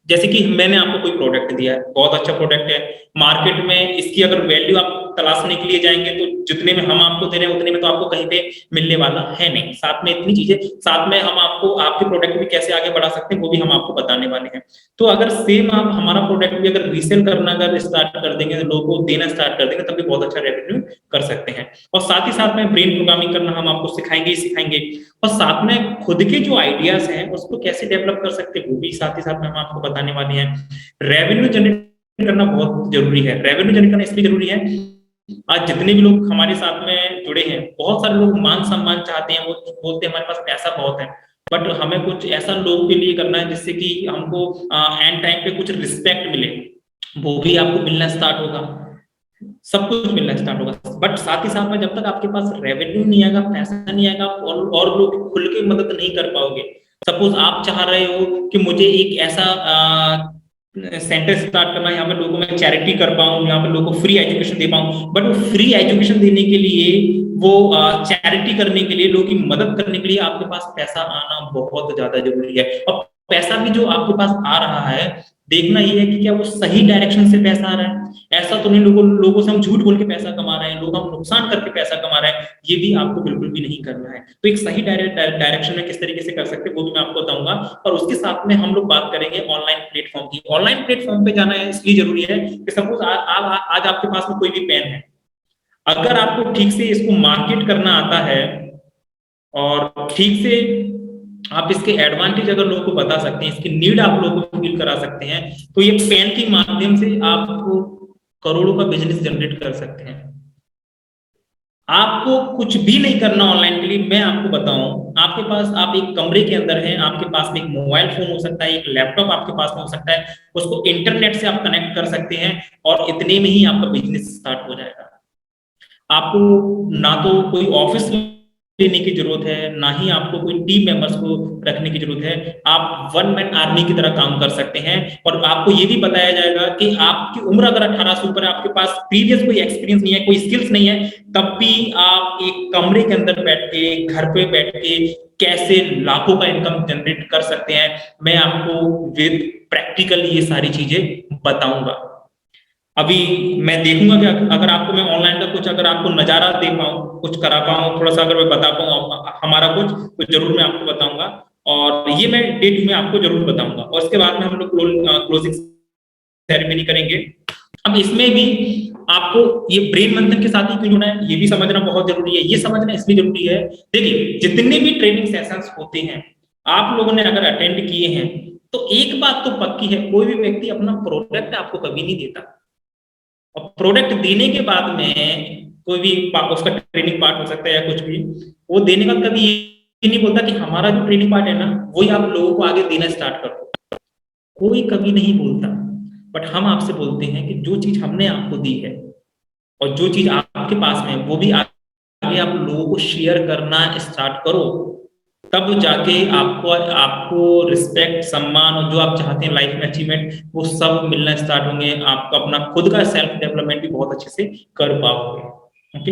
जैसे कि मैंने आपको कोई प्रोडक्ट दिया है, बहुत अच्छा प्रोडक्ट है, मार्केट में इसकी अगर वैल्यू आप तलाशने के लिए जाएंगे तो जितने में हम आपको दे रहे हैं उतने में तो आपको कहीं पे मिलने वाला है नहीं। साथ में इतनी चीजें, साथ में हम आपको आपके प्रोडक्ट भी कैसे आगे बढ़ा सकते हैं वो भी हम आपको बताने वाले हैं। तो अगर सेम आप हमारा प्रोडक्ट भी अगर रीसेल करना अगर स्टार्ट कर देंगे, लोगों को देना स्टार्ट कर देंगे, तब भी बहुत अच्छा रेवेन्यू कर सकते हैं। और साथ ही साथ में ब्रेन प्रोग्रामिंग करना हम आपको सिखाएंगे ही सिखाएंगे, और साथ में खुद के जो आइडियाज हैं उसको कैसे डेवलप कर सकते हैं वो भी साथ ही साथ में हम आपको बताने वाले हैं। रेवेन्यू जनरेट करना बहुत जरूरी है। रेवेन्यू जनरेट करना इसलिए जरूरी है, आज जितने भी लोग हमारे साथ में जुड़े हैं, बहुत सारे लोग मान सम्मान चाहते हैं, वो बोलते हैं हमारे पास पैसा बहुत है, बट हमें कुछ ऐसा लोगों के लिए करना है जिससे कि हमको एंड टाइम पे कुछ रिस्पेक्ट मिले, वो भी आपको मिलना स्टार्ट होगा, सब कुछ मिलना स्टार्ट होगा। बट साथ ही साथ में जब तक आपके पास रेवेन्यू नहीं आएगा, पैसा नहीं आएगा, और लोग खुल के मदद नहीं कर पाओगे। सपोज आप चाह रहे हो कि मुझे एक ऐसा सेंटर स्टार्ट करना है, यहाँ पे लोगों को मैं चैरिटी कर पाऊँ, यहाँ पे लोगों को फ्री एजुकेशन दे पाऊँ, बट वो फ्री एजुकेशन देने के लिए, वो चैरिटी करने के लिए, लोगों की मदद करने के लिए आपके पास पैसा आना बहुत ज्यादा जरूरी है। और पैसा भी जो आपके पास आ रहा है, देखना ये है कि क्या वो सही डायरेक्शन से पैसा आ रहा है। ऐसा तो नहीं लोगों लोगों से हम झूठ बोल के पैसा कमा रहे हैं, लोग हम नुकसान करके पैसा कमा रहे हैं, ये भी आपको बिल्कुल भी नहीं करना है। तो एक सही डायरेक्शन में किस तरीके से कर सकते हैं वो भी मैं आपको बताऊंगा। और उसके साथ में हम लोग बात करेंगे ऑनलाइन प्लेटफॉर्म की। ऑनलाइन प्लेटफॉर्म पे जाना है इसलिए जरूरी है कि सपोज आज आपके पास में कोई भी पेन है, अगर आपको ठीक से इसको मार्केट करना आता है और ठीक से आप इसके एडवांटेज अगर लोगों को बता सकते हैं, इसकी नीड आप लोगों को फील करा सकते हैं, तो ये पेन के माध्यम से आपको करोड़ों का बिजनेस जनरेट कर सकते हैं। आपको कुछ भी नहीं करना ऑनलाइन के लिए, मैं आपको बताऊं, आपके पास, आप एक कमरे के अंदर हैं, आपके पास में एक मोबाइल फोन हो सकता है, एक लैपटॉप आपके पास में हो सकता है, उसको इंटरनेट से आप कनेक्ट कर सकते हैं, और इतने में ही आपका बिजनेस स्टार्ट हो जाएगा। आपको ना तो कोई ऑफिस लेने की जरूरत है, ना ही आपको कोई टीम मेंबर्स को रखने की जरूरत है। आप वन मैन आर्मी की तरह काम कर सकते हैं। और आपको ये भी बताया जाएगा कि आपकी उम्र अगर 18 से ऊपर है, आपके पास प्रीवियस कोई एक्सपीरियंस नहीं है, कोई स्किल्स नहीं है, तब भी आप एक कमरे के अंदर बैठ के, घर पे बैठ के कैसे लाखों का इनकम जनरेट कर सकते हैं, मैं आपको विद प्रैक्टिकल ये सारी चीजें बताऊंगा। अभी मैं देखूंगा कि अगर आपको मैं ऑनलाइन का कुछ, अगर आपको नजारा दे पाऊँ, कुछ करा पाऊँ, थोड़ा सा अगर मैं बता पाऊँ हमारा कुछ, तो जरूर मैं आपको बताऊंगा। और ये मैं डेट में आपको जरूर बताऊंगा, और इसके बाद में हम लोग क्लोजिंग सेरेमनी करेंगे। अब इसमें भी आपको ये ब्रेन मंथन के साथ ही क्यों जुड़ना है, ये भी समझना बहुत जरूरी है। ये समझना इसलिए जरूरी है, देखिए जितने भी ट्रेनिंग सेशंस होते हैं, आप लोगों ने अगर अटेंड किए हैं, तो एक बात तो पक्की है, कोई भी व्यक्ति अपना प्रोडक्ट आपको कभी नहीं देता। और प्रोडक्ट देने के बाद में कोई भी उसका ट्रेनिंग पार्ट हो सकता है या कुछ भी, वो देने का कभी ये नहीं बोलता कि हमारा जो ट्रेनिंग पार्ट है ना, वही आप लोगों को आगे देना स्टार्ट कर दो। कोई कभी नहीं बोलता। बट हम आपसे बोलते हैं कि जो चीज हमने आपको दी है, और जो चीज आपके पास में है, वो भी आगे आप लोगों को शेयर करना स्टार्ट करो। तब जाके आपको आपको रिस्पेक्ट, सम्मान, और जो आप चाहते हैं लाइफ में अचीवमेंट, वो सब मिलना स्टार्ट होंगे। आपको अपना खुद का सेल्फ डेवलपमेंट भी बहुत अच्छे से कर पाओगे। ओके।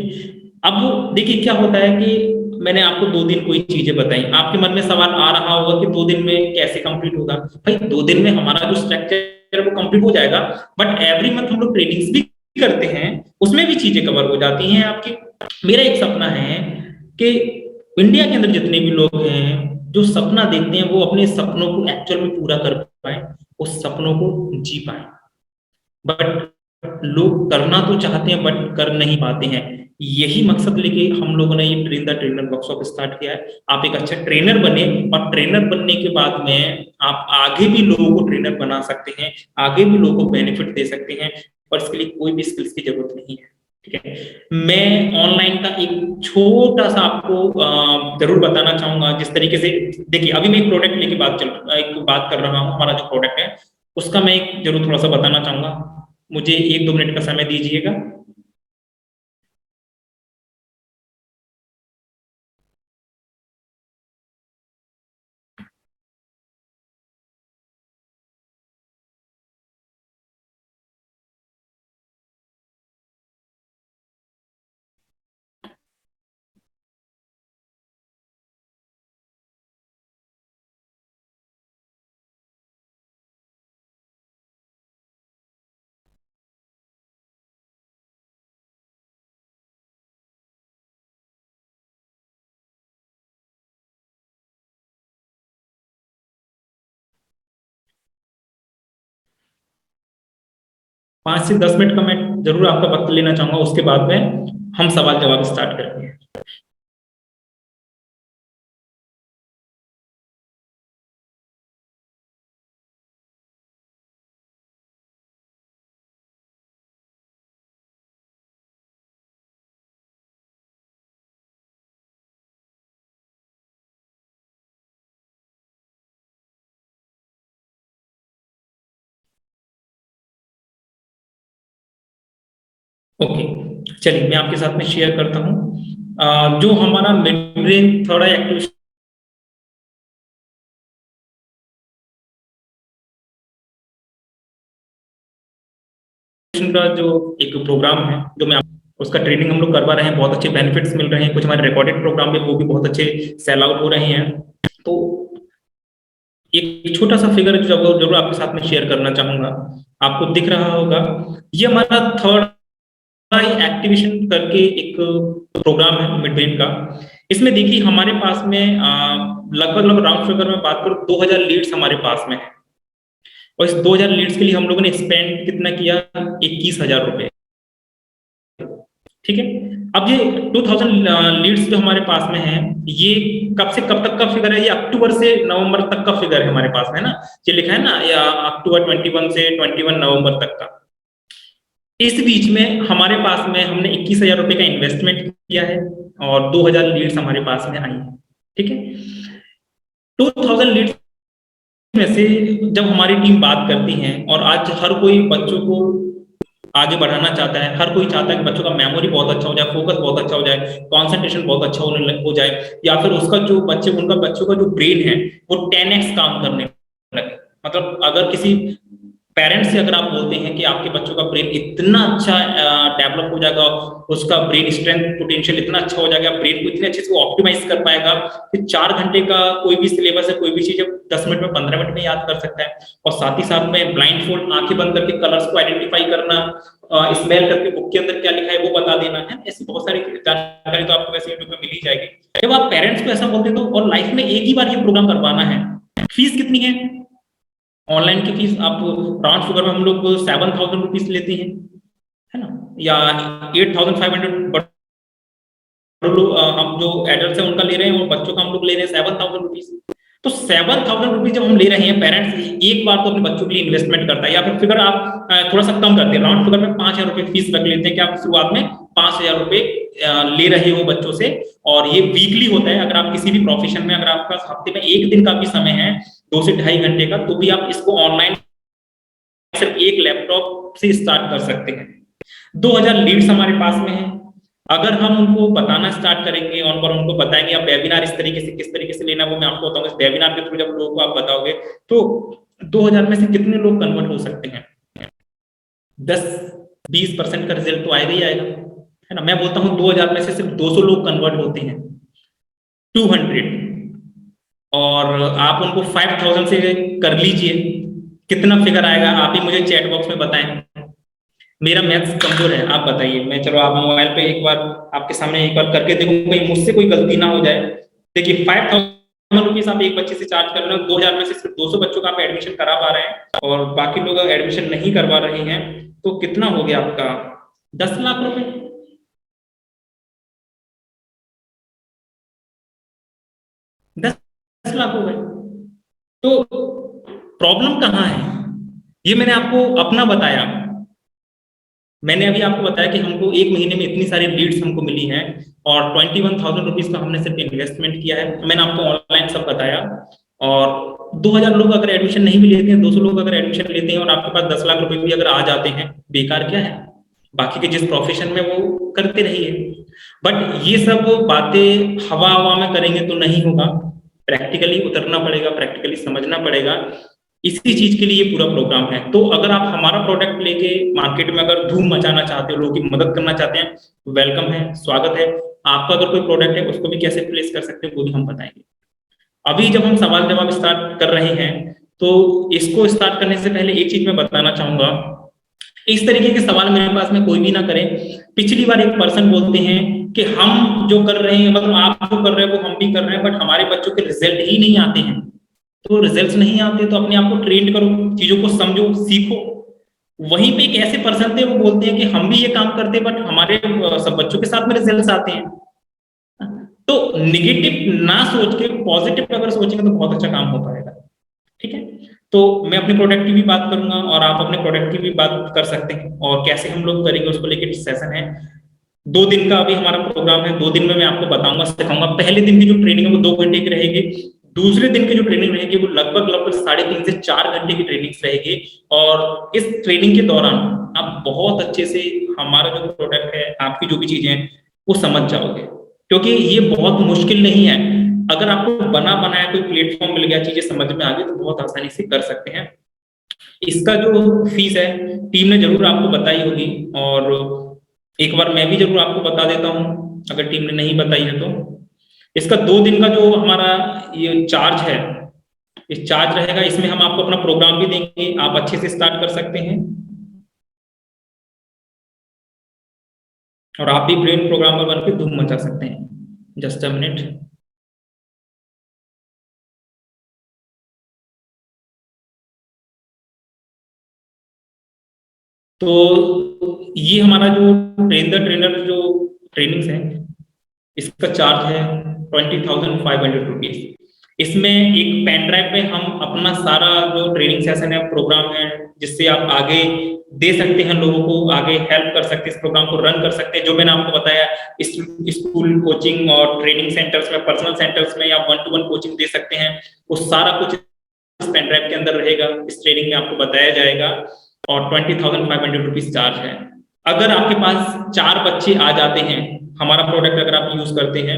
अब देखिए क्या होता है कि मैंने आपको 2 दिन कोई चीजें बताई, आपके मन में सवाल आ रहा होगा कि 2 दिन में कैसे कंप्लीट होगा। भाई 2 दिन में हमारा जो स्ट्रक्चर है वो कंप्लीट हो जाएगा, बट एवरी मंथ हम लोग ट्रेनिंग्स भी करते हैं, उसमें भी चीजें कवर हो जाती हैं आपकी। मेरा एक सपना है कि इंडिया के अंदर जितने भी लोग हैं जो सपना देखते हैं, वो अपने सपनों को एक्चुअल में पूरा कर पाए, उस सपनों को जी पाए। बट लोग करना तो चाहते हैं बट कर नहीं पाते हैं। यही मकसद लेके हम लोगों ने ये train the trainer workshop start किया है। आप एक अच्छा ट्रेनर बने, और ट्रेनर बनने के बाद में आप आगे भी लोगों को ट्रेनर बना सकते हैं, आगे भी लोगों को बेनिफिट दे सकते हैं, और इसके लिए कोई भी स्किल्स की जरूरत नहीं है। ठीक है। मैं ऑनलाइन का एक छोटा सा आपको जरूर बताना चाहूंगा, जिस तरीके से, देखिए अभी मैं एक प्रोडक्ट लेके एक बात कर रहा हूँ, हमारा जो प्रोडक्ट है उसका मैं एक जरूर थोड़ा सा बताना चाहूंगा। मुझे 1-2 मिनट का समय दीजिएगा। 5 से 10 मिनट का मैं जरूर आपका वक्त लेना चाहूंगा, उसके बाद में हम सवाल जवाब स्टार्ट करेंगे। ओके, चलिए मैं आपके साथ में शेयर करता हूँ। जो हमारा मिड ब्रेन थोड़ा एक्टिवेशन का जो एक प्रोग्राम है, जो मैं उसका ट्रेनिंग हम लोग करवा रहे हैं, बहुत अच्छे बेनिफिट्स मिल रहे हैं, कुछ हमारे रिकॉर्डेड प्रोग्राम में वो भी बहुत अच्छे सेल आउट हो रहे हैं। तो एक छोटा सा फिगर जो जरूर आपके साथ में शेयर करना चाहूंगा, आपको दिख रहा होगा, ये हमारा थर्ड आई एक्टिवेशन करके एक प्रोग्राम है मिड ब्रेन का। इसमें देखिए हमारे पास में लगभग लगभग राउंड फिगर में बात करूं 2000 लीड्स हमारे पास में है, और इस 2000 लीड्स के लिए हम लोगों ने स्पेंड कितना किया, 21,000 रुपए। ठीक है, अब ये 2000 लीड्स जो हमारे पास में है, ये कब से कब तक का फिगर है, ये अक्टूबर से नवंबर तक का फिगर है हमारे पास में, है ना, ये लिखा है ना, या अक्टूबर 21 से 21 नवंबर तक का। इस बीच में हमारे पास में हमने 21,000 रुपए का इन्वेस्टमेंट किया है, और 2000 लीड्स हमारे पास में आई है। ठीक है, 2000 लीड्स में से जब हमारी टीम बात करती है, और आज हर कोई बच्चों को आगे बढ़ाना चाहता है, हर कोई चाहता है कि बच्चों का मेमोरी बहुत अच्छा हो जाए, फोकस बहुत अच्छा हो जाए, कंसंट्रेशन बहुत अच्छा हो जाए, या फिर उसका जो उनका बच्चों का जो ब्रेन है वो 10x काम करने लगे। मतलब अगर किसी पेरेंट्स से अगर आप बोलते हैं कि आपके बच्चों का ब्रेन इतना अच्छा डेवलप हो जाएगा, उसका ब्रेन स्ट्रेंथ पोटेंशियल इतना अच्छा हो जाएगा, ब्रेन को इतने अच्छे से ऑप्टिमाइज कर पाएगा कि 4 घंटे का कोई भी सिलेबस है, कोई भी चीज 10 मिनट में 15 मिनट में याद कर सकता है। और साथ ही साथ में ब्लाइंड फोल्ड आंखें बंद करके कलर्स को आइडेंटिफाई करना, स्मेल करके बुक के अंदर क्या लिखा है वो बता देना है। ऐसी बहुत सारी जानकारी तो आपको वैसे यूट्यूब पे मिल ही जाएगी। जब आप पेरेंट्स को ऐसा बोलते हो, और लाइफ में एक ही बार ये प्रोग्राम करवाना है, फीस कितनी है? ऑनलाइन की फीस आप राउंड फिगर में हम लोग 7,000 रुपीज लेते हैं, है ना, या 8,500 हम जो एडल्ट है उनका ले रहे हैं, और बच्चों का हम लोग ले रहे हैं 7,000 रुपीज। तो 7,000 रुपीज जब हम ले रहे हैं, पेरेंट्स एक बार तो अपने बच्चों के लिए इन्वेस्टमेंट करता है, या फिर फिगर आप थोड़ा सा कम करते हैं, राउंड फिगर में 5,000 रुपए फीस रख लेते हैं कि आप शुरुआत में 5,000 रुपए ले रहे हो बच्चों से। और ये वीकली होता है, अगर आप किसी भी प्रोफेशन में, अगर आपका हफ्ते में एक दिन का भी समय है 2 से ढाई घंटे का, तो भी आप इसको ऑनलाइन सिर्फ एक लैपटॉप से स्टार्ट कर सकते हैं। 2000 लीड्स हमारे पास में है। अगर हम उनको बताना स्टार्ट करेंगे, और उनको बताएंगे आप वेबिनार इस तरीके से किस तरीके से लेना, वो मैं आपको बताऊंगा। इस वेबिनार के थ्रू जब लोगों को आप बताओगे, तो 2000 में से कितने लोग कन्वर्ट हो सकते हैं? 10-20% का रिजल्ट तो आएगा ही आएगा, है ना। मैं बोलता हूँ 2000 में से सिर्फ 200 लोग कन्वर्ट होते हैं, 200, और आप उनको 5,000 से कर लीजिए, कितना फिगर आएगा आप ही मुझे चैट बॉक्स में बताएं। मेरा मैथ्स कमजोर है, आप बताइए। मैं चलो आप मोबाइल पे एक बार आपके सामने एक बार करके देखूं, कहीं मुझसे कोई गलती ना हो जाए। देखिए 5,000 रुपीज आप एक बच्चे से चार्ज कर रहे हो, 2000 में से सिर्फ 200 बच्चों का आप एडमिशन करा पा रहे हैं, और बाकी लोग एडमिशन नहीं करवा रहे हैं, तो कितना हो गया आपका? 10 लाख रुपए। 10 लाख हो गए। तो प्रॉब्लम कहाँ है? ये मैंने आपको अपना बताया। मैंने अभी आपको बताया कि हमको एक महीने में इतनी सारी लीड्स हमको मिली हैं, और 21,000 रुपीज का हमने सिर्फ इन्वेस्टमेंट किया है। मैंने आपको ऑनलाइन सब बताया। और 2000 लोग अगर एडमिशन नहीं भी लेते हैं, 200 लोग अगर एडमिशन लेते हैं, और आपके पास 10 लाख रुपए भी अगर आ जाते हैं, बेकार क्या है? बाकी के जिस प्रोफेशन में वो करते रहिए। बट ये सब बातें हवा हवा में करेंगे तो नहीं होगा, प्रैक्टिकली उतरना पड़ेगा, प्रैक्टिकली समझना पड़ेगा। इसी चीज के लिए ये पूरा प्रोग्राम है। तो अगर आप हमारा प्रोडक्ट लेके मार्केट में अगर धूम मचाना चाहते हो, लोगों की मदद करना चाहते हैं, तो वेलकम है, स्वागत है। आपका अगर कोई प्रोडक्ट है, उसको भी कैसे प्लेस कर सकते हैं वो भी हम बताएंगे। अभी जब हम सवाल जवाब स्टार्ट कर रहे हैं, तो इसको स्टार्ट करने से पहले एक चीज मैं बताना चाहूंगा। इस तरीके के सवाल मेरे पास में कोई भी ना करे। पिछली बार एक पर्सन बोलते हैं कि हम जो कर रहे हैं, मतलब आप जो कर रहे हैं वो हम भी कर रहे हैं, बट हमारे बच्चों के रिजल्ट ही नहीं आते हैं। तो रिजल्ट्स नहीं आते तो अपने आप को ट्रेन करो, चीजों को समझो, सीखो। वहीं पे एक ऐसे पर्सन थे, वो बोलते हैं कि हम भी ये काम करते हैं, बट हमारे सब बच्चों के साथ में रिजल्ट आते हैं। तो निगेटिव ना सोच के पॉजिटिव अगर सोचेंगे तो बहुत अच्छा काम हो पाएगा। ठीक है, तो मैं अपने प्रोडक्ट की भी बात करूंगा और आप अपने प्रोडक्ट की भी बात कर सकते हैं, और कैसे हम लोग करेंगे उसको लेकर सेशन है। 2 दिन का अभी हमारा प्रोग्राम है, 2 दिन में मैं आपको बताऊंगा, सिखाऊंगा। पहले दिन की जो ट्रेनिंग है वो 2 घंटे की रहेगी। दूसरे दिन की जो ट्रेनिंग रहेगी वो लगभग लगभग 3.5 से 4 घंटे की ट्रेनिंग रहेगी। और इस ट्रेनिंग के दौरान आप बहुत अच्छे से हमारा जो प्रोडक्ट है, आपकी जो भी चीजें हैं, वो समझ जाओगे, क्योंकि ये बहुत मुश्किल नहीं है। अगर आपको बना बनाया कोई प्लेटफॉर्म मिल गया, चीजें समझ में आ गई, तो बहुत आसानी से कर सकते हैं। इसका जो फीस है, टीम ने जरूर आपको बताई होगी, और एक बार मैं भी जरूर आपको बता देता हूँ अगर टीम ने नहीं बताई है तो। इसका 2 दिन का जो हमारा ये चार्ज है, इस चार्ज रहेगा, इसमें हम आपको अपना प्रोग्राम भी देंगे, आप अच्छे से स्टार्ट कर सकते हैं, और आप भी ब्रेन प्रोग्रामर बन के धूम मचा सकते हैं। Just a minute. तो ये हमारा जो ट्रेन द ट्रेनर जो ट्रेनिंग्स है, इसका चार्ज है 20,500 रुपीज। इसमें एक पेन ड्राइव पे हम अपना सारा जो ट्रेनिंग सेशन है, प्रोग्राम है, जिससे आप आगे दे सकते हैं, लोगों को आगे हेल्प कर सकते हैं, इस प्रोग्राम को रन कर सकते हैं, जो मैंने आपको बताया। इस स्कूल कोचिंग और ट्रेनिंग सेंटर्स में, पर्सनल सेंटर्स में, या 1-to-1 कोचिंग दे सकते हैं, वो सारा कुछ इस पेन ड्राइव के अंदर रहेगा, इस ट्रेनिंग में आपको बताया जाएगा। और 20,500 रुपीज चार्ज है। अगर आपके पास 4 बच्चे आ जाते हैं, हमारा प्रोडक्ट अगर आप यूज करते हैं,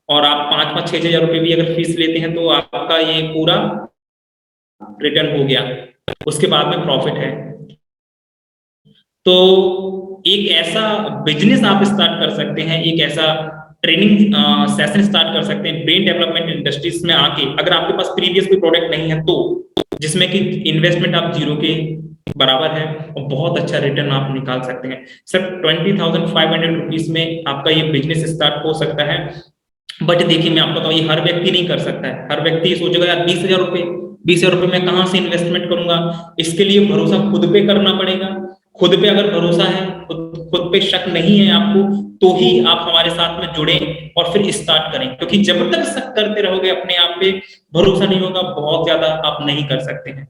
और आप 5-5, 6 6 हजार रुपये भी अगर फीस लेते हैं, तो आपका ये पूरा रिटर्न हो गया, उसके बाद में प्रॉफिट है। तो एक ऐसा बिजनेस आप स्टार्ट कर सकते हैं, एक ऐसा ट्रेनिंग सेशन स्टार्ट कर सकते हैं ब्रेन डेवलपमेंट इंडस्ट्रीज में आके, अगर आपके पास प्रीवियस कोई प्रोडक्ट नहीं है तो, जिसमें कि इन्वेस्टमेंट आप 0 के बराबर है, और बहुत अच्छा रिटर्न आप निकाल सकते हैं। सिर्फ 20,500 रुपीज में आपका ये बिजनेस स्टार्ट हो सकता है। बट देखिए, मैं आपको बताऊं, ये हर व्यक्ति नहीं कर सकता है। हर व्यक्ति सोचेगा यार 20,000 रुपये, 20,000 रुपये मैं कहाँ से इन्वेस्टमेंट करूंगा। इसके लिए भरोसा खुद पे करना पड़ेगा। खुद पे अगर भरोसा है, खुद पे शक नहीं है आपको, तो ही आप हमारे साथ में जुड़े और फिर स्टार्ट करें, क्योंकि जब तक शक करते रहोगे अपने आप पे, भरोसा नहीं होगा, बहुत ज्यादा आप नहीं कर सकते हैं।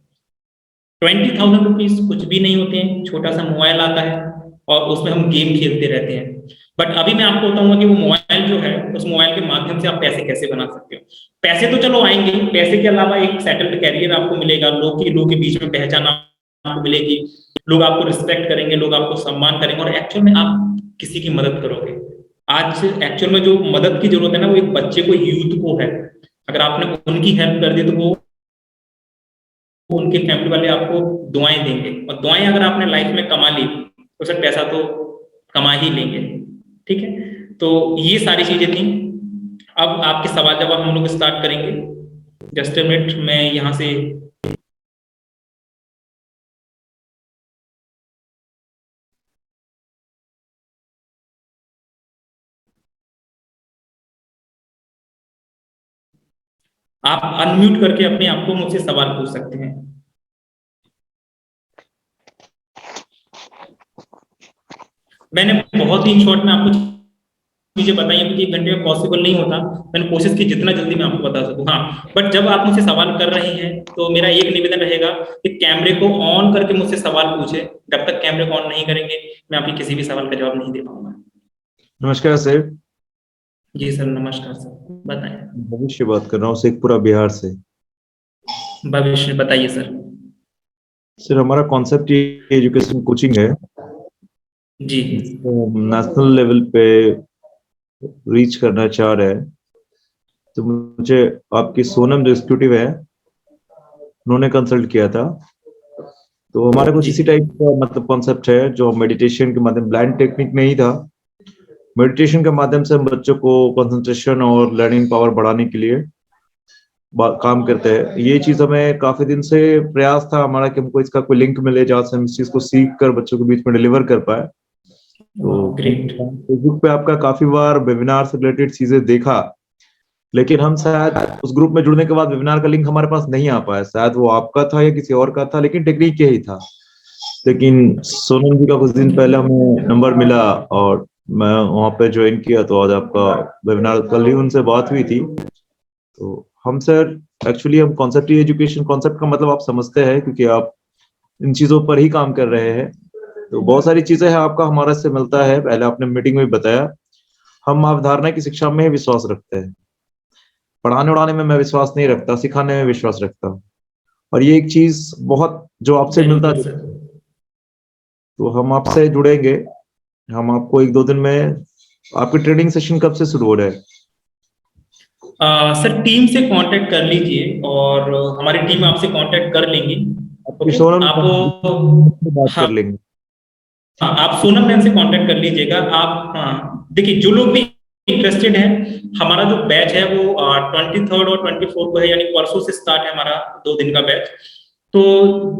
20,000 रुपीज कुछ भी नहीं होते हैं, छोटा सा मोबाइल आता है और उसमें हम गेम खेलते रहते हैं। बट अभी मैं आपको बताऊंगा कि वो मोबाइल जो है, उस मोबाइल के माध्यम से आप पैसे कैसे बना सकते हो। पैसे तो चलो आएंगे, पैसे के अलावा एक सेटल्ड कैरियर आपको मिलेगा, लोग के बीच में पहचान आपको मिलेगी, लोग आपको रिस्पेक्ट करेंगे, लोग आपको सम्मान करेंगे, और एक्चुअल में आप किसी की मदद करोगे। आज एक्चुअल में जो मदद की जरूरत है ना, वो एक बच्चे को, यूथ को है। अगर आपने उनकी हेल्प कर दी, तो वो उनके फैमिली वाले आपको दुआएं देंगे, और दुआएं अगर आपने लाइफ में कमा ली, तो सर पैसा तो कमा ही लेंगे। ठीक है, तो ये सारी चीजें थी। अब आपके सवाल जवाब हम लोग स्टार्ट करेंगे। जस्ट अ मिनट, मैं यहाँ से आप अनम्यूट करके अपने आप को मुझसे सवाल पूछ सकते हैं। मैंने बहुत ही शॉर्ट में आपको चीजें बताई हैं, क्योंकि 1 घंटे में पॉसिबल नहीं होता। मैंने कोशिश की जितना जल्दी मैं आपको बता सकूं। हाँ, बट जब आप मुझसे सवाल कर रहे हैं, तो मेरा एक निवेदन रहेगा कि कैमरे को ऑन करके मुझसे सवाल पूछे। जब तक कैमरे को ऑन नहीं करेंगे, मैं आपके किसी भी सवाल का जवाब नहीं दे पाऊंगा। नमस्कार सर। जी सर, नमस्कार सर, बताएं। भविष्य बात कर रहा हूँ शेखपुरा बिहार से। भविष्य बताइए सर। सर हमारा कॉन्सेप्ट ये एजुकेशन कोचिंग है, जी। जिसको नेशनल लेवल पे रीच करना चाह रहे हैं। तो मुझे आपकी सोनम जो एग्जीक्यूटिव है, उन्होंने कंसल्ट किया था। तो हमारा कुछ जी। इसी टाइप का मतलब कॉन्सेप्ट है, जो मेडिटेशन के माध्यम, ब्लाइंड टेक्निक नहीं था, मेडिटेशन के माध्यम से हम बच्चों को कंसंट्रेशन और लर्निंग पावर बढ़ाने के लिए काम करते हैं। ये चीज हमें काफी दिन से प्रयास था हमारा कि हमको इसका कोई लिंक मिले, जहाँ से हम इस चीज को सीख कर बच्चों के बीच में डिलीवर कर पाए। तो ग्रेट। फेसबुक पे आपका काफी बार वेबिनार से रिलेटेड चीजें देखा, लेकिन हम शायद उस ग्रुप में जुड़ने के बाद वेबिनार का लिंक हमारे पास नहीं आ पाया। शायद वो आपका था या किसी और का था, लेकिन टेक्निक यही था। लेकिन सोनम जी का कुछ दिन पहले हमें नंबर मिला और मैं वहाँ पे ज्वाइन किया, तो आज आपका वेबिनार, कल ही उनसे बात हुई थी। तो हम सर एक्चुअली हम कॉन्सेप्ट एजुकेशन, कॉन्सेप्ट का मतलब आप समझते हैं क्योंकि आप इन चीजों पर ही काम कर रहे हैं। तो बहुत सारी चीजें हैं आपका हमारा से मिलता है, पहले आपने मीटिंग में भी बताया। हम अवधारणा की शिक्षा में ही विश्वास रखते हैं, पढ़ाने उड़ाने में मैं विश्वास नहीं रखता, सिखाने में विश्वास रखता हूँ। और ये एक चीज बहुत जो आपसे मिलता बिल्कुल है, सर। तो हम आपसे जुड़ेंगे। हम आपको एक दो दिन में, आपकी ट्रेनिंग सेशन कब से शुरू हो रहा है? सर टीम से कांटेक्ट कर लीजिए और हमारी टीम आपसे कांटेक्ट कर लेंगी। आपकी ओके सोनम आप, से बात कर हाँ लेंगे। हाँ, आप सोनम मैम से कांटेक्ट कर लीजिएगा आप। हाँ देखिए, जो लोग भी इंटरेस्टेड हैं, हमारा जो बैच है वो 23 और 24 को है, यानी परसों से स्टार्ट है हमारा 2 दिन का बैच। तो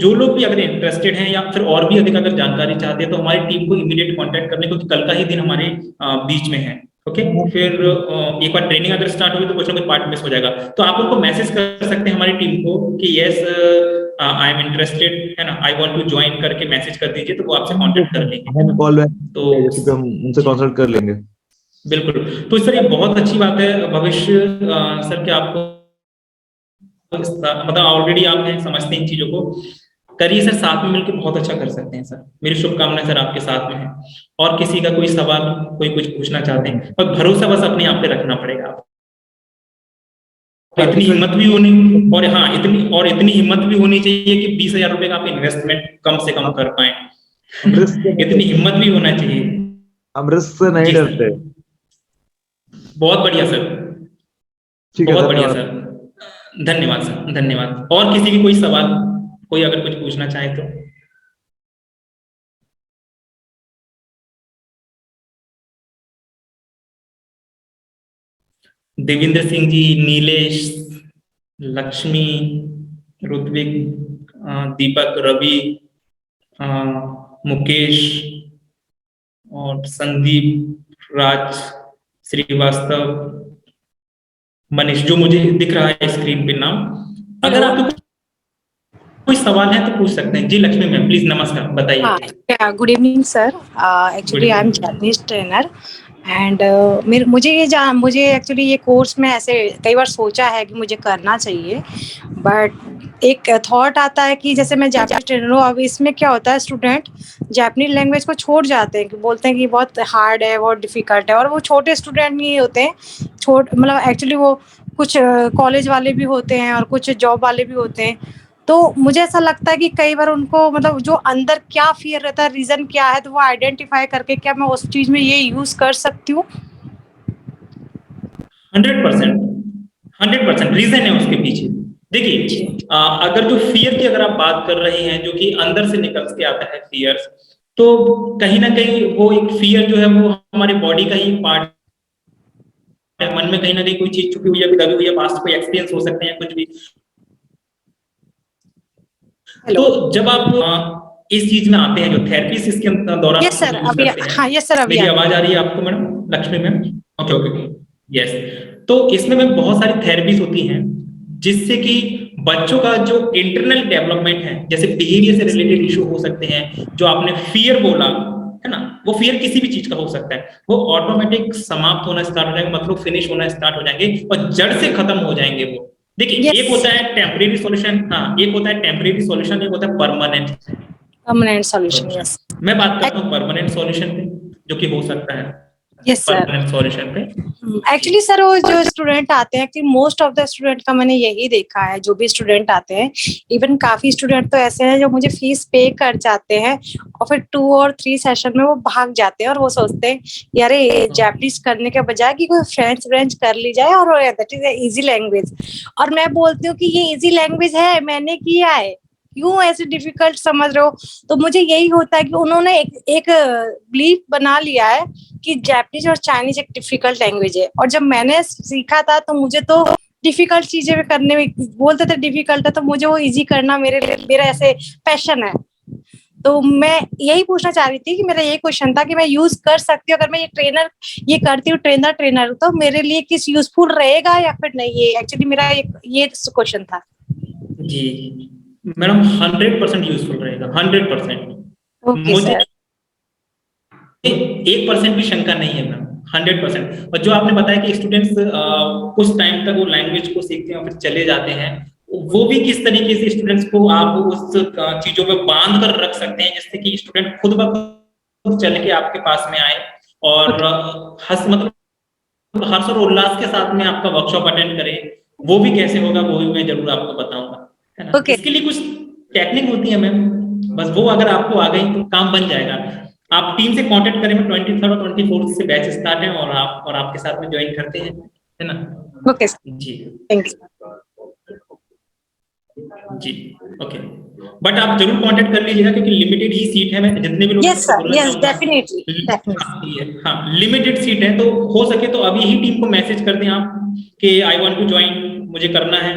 जो लोग भी अगर इंटरेस्टेड हैं या फिर और भी अधिक अगर जानकारी चाहते हैं तो हमारी टीम को इमीडिएट कांटेक्ट करने, क्योंकि कल का ही दिन हमारे बीच में है। ओके, फिर एक बार ट्रेनिंग अगर स्टार्ट होगी तो कुछ ना कुछ पार्ट मिस हो जाएगा। तो आप उनको मैसेज कर सकते हैं हमारी टीम को कि यस आई एम इंटरेस्टेड, है ना, आई वांट टू ज्वाइन करके मैसेज कर दीजिए, तो वो आपसे कांटेक्ट कर लेंगे, है हम ना। कॉल तो बैक जैसे कि हम उनसे जी कंसल्ट कर लेंगे। बिल्कुल। तो सर ये बहुत अच्छी बात है भविष्य, सर कि आपको मतलब ऑलरेडी आप हैं, समझते हैं इन चीजों को। करिए सर, साथ में मिलकर बहुत अच्छा कर सकते हैं सर। मेरी शुभकामनाएं सर आपके साथ में है। और किसी का कोई सवाल, कोई कुछ पूछना चाहते हैं, और भरोसा बस अपने आप पे रखना पड़ेगा आपको। इतनी हिम्मत भी होनी, और हाँ इतनी हिम्मत भी होनी चाहिए कि 20,000 रुपए का आप इन्वेस्टमेंट कम से कम कर पाए। हम रिस्क से नहीं इतनी डरते, हिम्मत भी होना चाहिए। हम रिस्क से नहीं जी सर, डरते। बहुत बढ़िया सर। ठीक है, बहुत बढ़िया धन्यवाद। सर, धन्यवाद सर, धन्यवाद। और किसी की कोई सवाल, कोई अगर कुछ पूछना चाहे तो। देवेंद्र सिंह जी, नीलेश, लक्ष्मी, ऋत्विक, दीपक, रवि, अ, मुकेश और संदीप, राज, श्रीवास्तव, मनीष, जो मुझे दिख रहा है स्क्रीन पे नाम। अगर हेलो। आपके कोई सवाल है तो पूछ सकते हैं। जी लक्ष्मी मैम, प्लीज, नमस्कार, हाँ, बताइए। Good evening sir. Good actually I am evening. Japanese trainer and मुझे एक्चुअली ये कोर्स में ऐसे कई बार सोचा है कि मुझे करना चाहिए, बट एक थॉट आता है कि जैसे मैं जापानीज ट्रेनर हूँ, अब इसमें क्या होता है, स्टूडेंट जापानीज लैंग्वेज को छोड़ जाते हैं, कि बोलते हैं कि बहुत हार्ड है, बहुत डिफिकल्ट है, और वो छोटे स्टूडेंट नहीं होते हैं, मतलब एक्चुअली वो कुछ कॉलेज वाले भी होते हैं और कुछ जॉब वाले भी होते हैं। तो मुझे ऐसा लगता है कि कई बार उनको मतलब जो अंदर क्या फियर रहता है, रीजन क्या है, तो वो आइडेंटिफाई करके क्या मैं उस चीज में ये यूज कर सकती हूँ? 100%, 100% रीजन है उसके पीछे। देखिए, जी। अगर जो फियर की अगर आप बात कर रहे हैं, जो कि अंदर से निकल के आता है फियर्स, तो कहीं ना कहीं वो एक फियर जो है वो हमारे बॉडी का ही पार्ट है। मन में कहीं ना कहीं कोई चीज छुपी हुई है, दबी हुई है, पास्ट कोई एक्सपीरियंस हो सकते हैं, कुछ भी। हेलो। तो जब आप इस चीज में आते हैं, जो थेरेपीज इसके दौरान यस सर, यूज अभी करते हैं। हाँ, यस सर, अभी मेरी आ आवाज आ रही है आपको madam, Lakshmi ma'am? Okay okay, yes. तो इसमें में बहुत सारी थेरेपीज होती हैं जिससे कि बच्चों का जो इंटरनल डेवलपमेंट है, जैसे बिहेवियर से रिलेटेड इशू हो सकते हैं, जो आपने फियर बोला है ना, वो फियर किसी भी चीज का हो सकता है, वो ऑटोमेटिक समाप्त होना स्टार्ट हो जाएंगे, मतलब फिनिश होना स्टार्ट हो जाएंगे और जड़ से खत्म हो जाएंगे वो। देखिए, यस। एक होता है टेम्परेरी सॉल्यूशन, हाँ, एक होता है टेम्परेरी सॉल्यूशन, एक होता है permanent permanent solution, solution. Yes. मैं बात करता हूँ परमानेंट सॉल्यूशन पे, जो कि हो सकता है यस सर। परमानेंट सॉल्यूशन पे। जी एक्चुअली सर, वो जो स्टूडेंट आते हैं, actually most of the student का मैंने यही देखा है, जो भी स्टूडेंट आते हैं, इवन काफी स्टूडेंट तो ऐसे हैं जो मुझे फीस पे कर जाते हैं और फिर 2 और 3 सेशन में वो भाग जाते हैं, और वो सोचते हैं यार ये जापानीज करने के बजाय कि कोई फ्रेंच फ्रेंच कर ली जाए, और दैट इज इजी लैंग्वेज। और मैं बोलती हूँ कि ये इजी लैंग्वेज है, मैंने किया है, क्यों ऐसे डिफिकल्ट समझ रहे हो? तो मुझे यही होता है कि उन्होंने एक बिलीफ बना लिया है कि जापानीज और चाइनीज एक डिफिकल्ट लैंग्वेज है, और जब मैंने सीखा था तो मुझे तो डिफिकल्ट चीजें भी करने में बोलते थे डिफिकल्ट है, तो मुझे वो इजी करना मेरे लिए मेरा ऐसे पैशन है। तो मैं यही पूछना चाह रही थी कि मेरा ये क्वेश्चन था कि मैं यूज कर सकती हूँ, अगर मैं ये करती हूँ, ट्रेनर तो मेरे लिए किस यूजफुल रहेगा या फिर नहीं? ये एक्चुअली मेरा ये क्वेश्चन था। जी मैडम, 100% यूजफुल रहेगा, 100%। ओके मुझे सर। 1% भी शंका नहीं है मैम, 100%। और जो आपने बताया कि स्टूडेंट्स कुछ टाइम तक वो लैंग्वेज को सीखते हैं और फिर चले जाते हैं, वो भी किस तरीके से स्टूडेंट्स को आप उस चीजों पे बांध कर रख सकते हैं जिससे कि स्टूडेंट खुद ब खुद चल के आपके पास में आए और ओके हंस मतलब हर्ष और उल्लास के साथ में आपका वर्कशॉप अटेंड करें, वो भी कैसे होगा वो भी मैं जरूर आपको बताऊंगा, है ना। ओके इसके लिए कुछ टेक्निक होती है मैम, बस वो अगर आपको आ गई तो काम बन जाएगा। आप टीम से कांटेक्ट करें, 23rd और 24th से बैच स्टार्ट है और आपके साथ में ज्वाइन करते हैं, है ना। ओके सर, जी थैंक यू। जी ओके। बट आप जरूर कांटेक्ट कर लीजिएगा क्योंकि लिमिटेड ही सीट है, मैं जितने भी लोग यस सबको सर, बोलना यस चाहूंगा। Definitely definitely. हाँ ये हाँ लिमिटेड सीट है, तो हो सके तो अभी ही टीम को मैसेज कर दें आप कि आई वांट टू ज्वाइन, मुझे करना है,